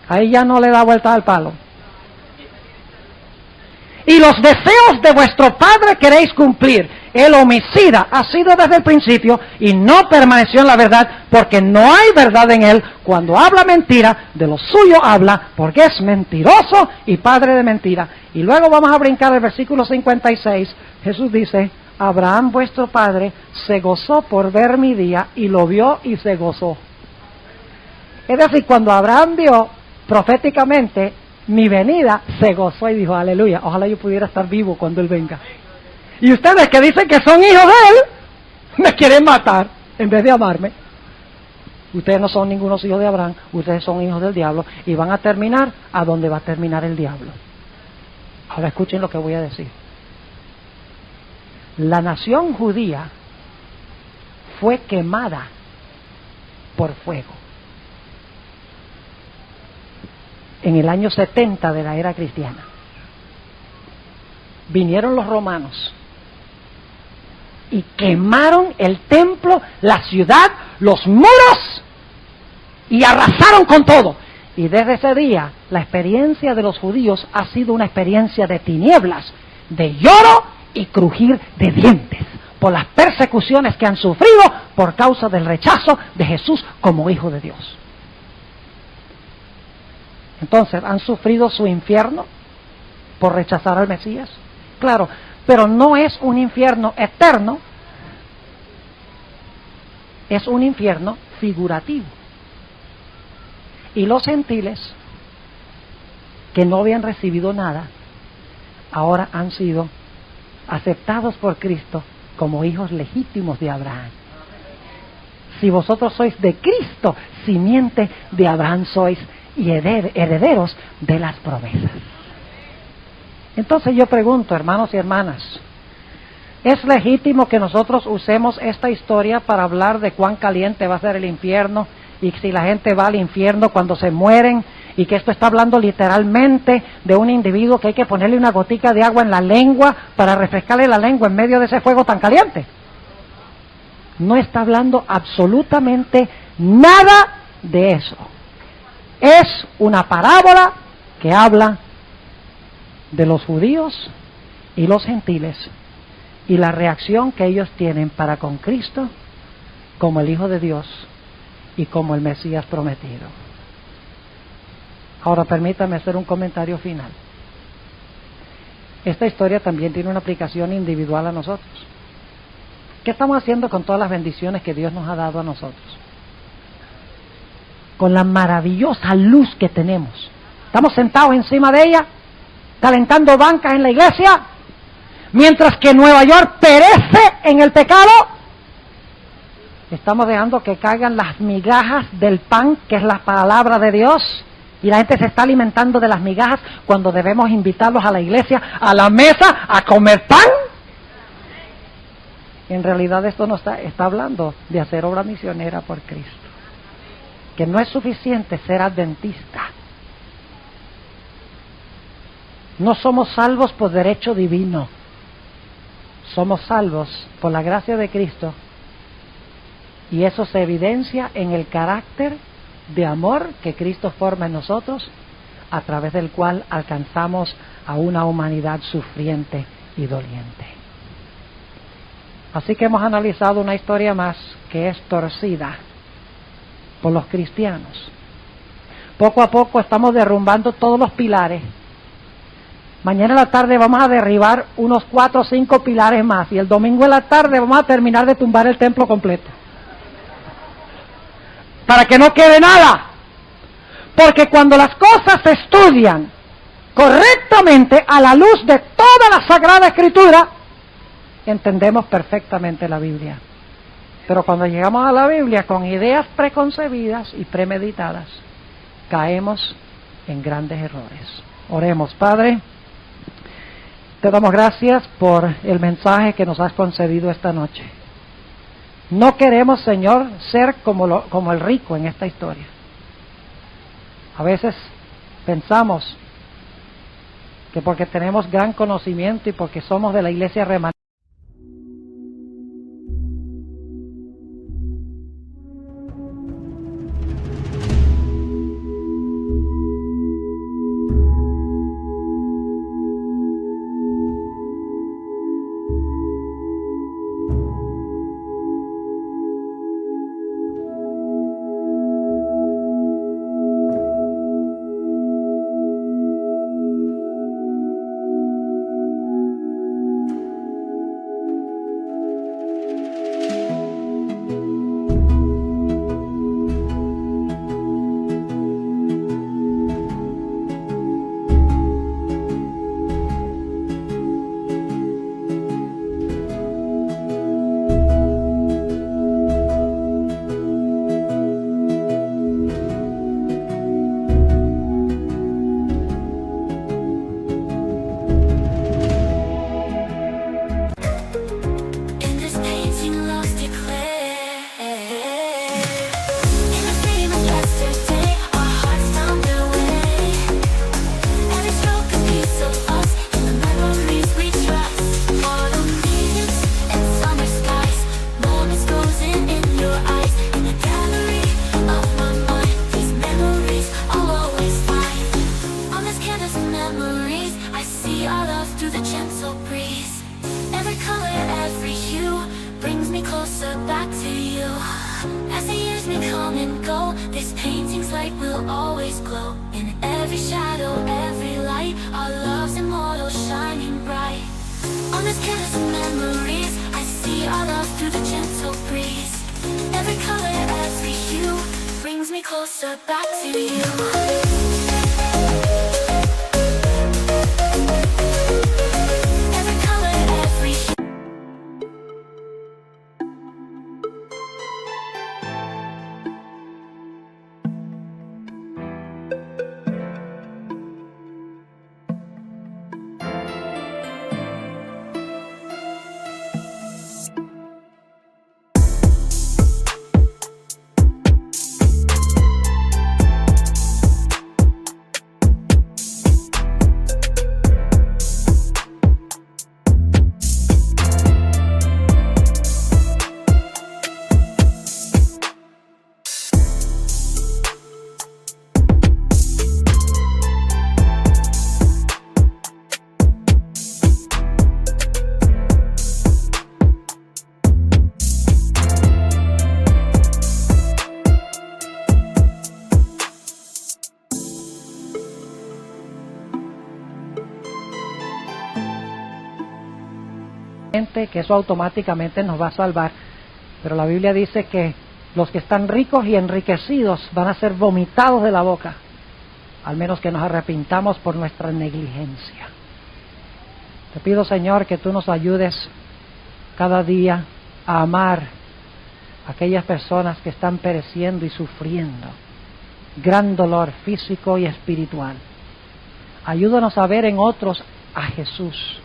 Ahí ya no le da vuelta al palo. Y los deseos de vuestro padre queréis cumplir. El homicida ha sido desde el principio y no permaneció en la verdad, porque no hay verdad en él. Cuando habla mentira, de lo suyo habla, porque es mentiroso y padre de mentira. Y luego vamos a brincar el versículo 56. Jesús dice, Abraham vuestro padre se gozó por ver mi día, y lo vio y se gozó. Es decir, cuando Abraham vio proféticamente mi venida, se gozó y dijo, aleluya, ojalá yo pudiera estar vivo cuando Él venga. Y ustedes que dicen que son hijos de Él, me quieren matar en vez de amarme. Ustedes no son ningunos hijos de Abraham, ustedes son hijos del diablo, y van a terminar a donde va a terminar el diablo. Ahora escuchen lo que voy a decir. La nación judía fue quemada por fuego en el año 70 de la era cristiana. Vinieron los romanos y quemaron el templo, la ciudad, los muros y arrasaron con todo. Y desde ese día la experiencia de los judíos ha sido una experiencia de tinieblas, de lloro y crujir de dientes por las persecuciones que han sufrido por causa del rechazo de Jesús como Hijo de Dios. Entonces, ¿han sufrido su infierno por rechazar al Mesías? Claro, pero no es un infierno eterno, es un infierno figurativo. Y los gentiles, que no habían recibido nada, ahora han sido aceptados por Cristo como hijos legítimos de Abraham. Si vosotros sois de Cristo, simiente de Abraham sois y herederos de las promesas. Entonces yo pregunto, hermanos y hermanas, ¿es legítimo que nosotros usemos esta historia para hablar de cuán caliente va a ser el infierno y si la gente va al infierno cuando se mueren, y que esto está hablando literalmente de un individuo que hay que ponerle una gotica de agua en la lengua para refrescarle la lengua en medio de ese fuego tan caliente? No está hablando absolutamente nada de eso. Es una parábola que habla de los judíos y los gentiles y la reacción que ellos tienen para con Cristo como el Hijo de Dios y como el Mesías prometido. Ahora permítame hacer un comentario final. Esta historia también tiene una aplicación individual a nosotros. ¿Qué estamos haciendo con todas las bendiciones que Dios nos ha dado a nosotros? Con la maravillosa luz que tenemos. ¿Estamos sentados encima de ella, calentando bancas en la iglesia, mientras que Nueva York perece en el pecado? Estamos dejando que caigan las migajas del pan, que es la palabra de Dios, y la gente se está alimentando de las migajas cuando debemos invitarlos a la iglesia, a la mesa, a comer pan. En realidad esto no está hablando de hacer obra misionera por Cristo, que no es suficiente ser adventista. No somos salvos por derecho divino, somos salvos por la gracia de Cristo, y eso se evidencia en el carácter de amor que Cristo forma en nosotros, a través del cual alcanzamos a una humanidad sufriente y doliente. Así que hemos analizado una historia más que es torcida por los cristianos. Poco a poco estamos derrumbando todos los pilares. Mañana en la tarde vamos a derribar unos 4 o 5 pilares más, y el domingo en la tarde vamos a terminar de tumbar el templo completo, para que no quede nada. Porque cuando las cosas se estudian correctamente a la luz de toda la Sagrada Escritura, entendemos perfectamente la Biblia. Pero cuando llegamos a la Biblia con ideas preconcebidas y premeditadas, caemos en grandes errores. Oremos. Padre, te damos gracias por el mensaje que nos has concedido esta noche. No queremos, Señor, ser como el rico en esta historia. A veces pensamos que porque tenemos gran conocimiento y porque somos de la iglesia remanente, will always glow. In every shadow, every light, our love's immortal, shining bright. On this canvas of memories, I see our love through the gentle breeze. Every color, every hue brings me closer back to you. Every color, every hue. Que eso automáticamente nos va a salvar, pero la Biblia dice que los que están ricos y enriquecidos van a ser vomitados de la boca, al menos que nos arrepintamos por nuestra negligencia. Te pido, Señor, que tú nos ayudes cada día a amar a aquellas personas que están pereciendo y sufriendo gran dolor físico y espiritual. Ayúdanos a ver en otros a Jesús,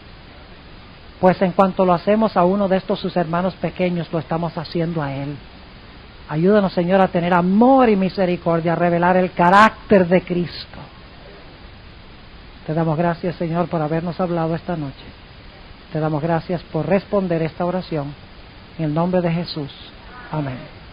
pues en cuanto lo hacemos a uno de estos sus hermanos pequeños, lo estamos haciendo a Él. Ayúdanos, Señor, a tener amor y misericordia, a revelar el carácter de Cristo. Te damos gracias, Señor, por habernos hablado esta noche. Te damos gracias por responder esta oración. En el nombre de Jesús. Amén.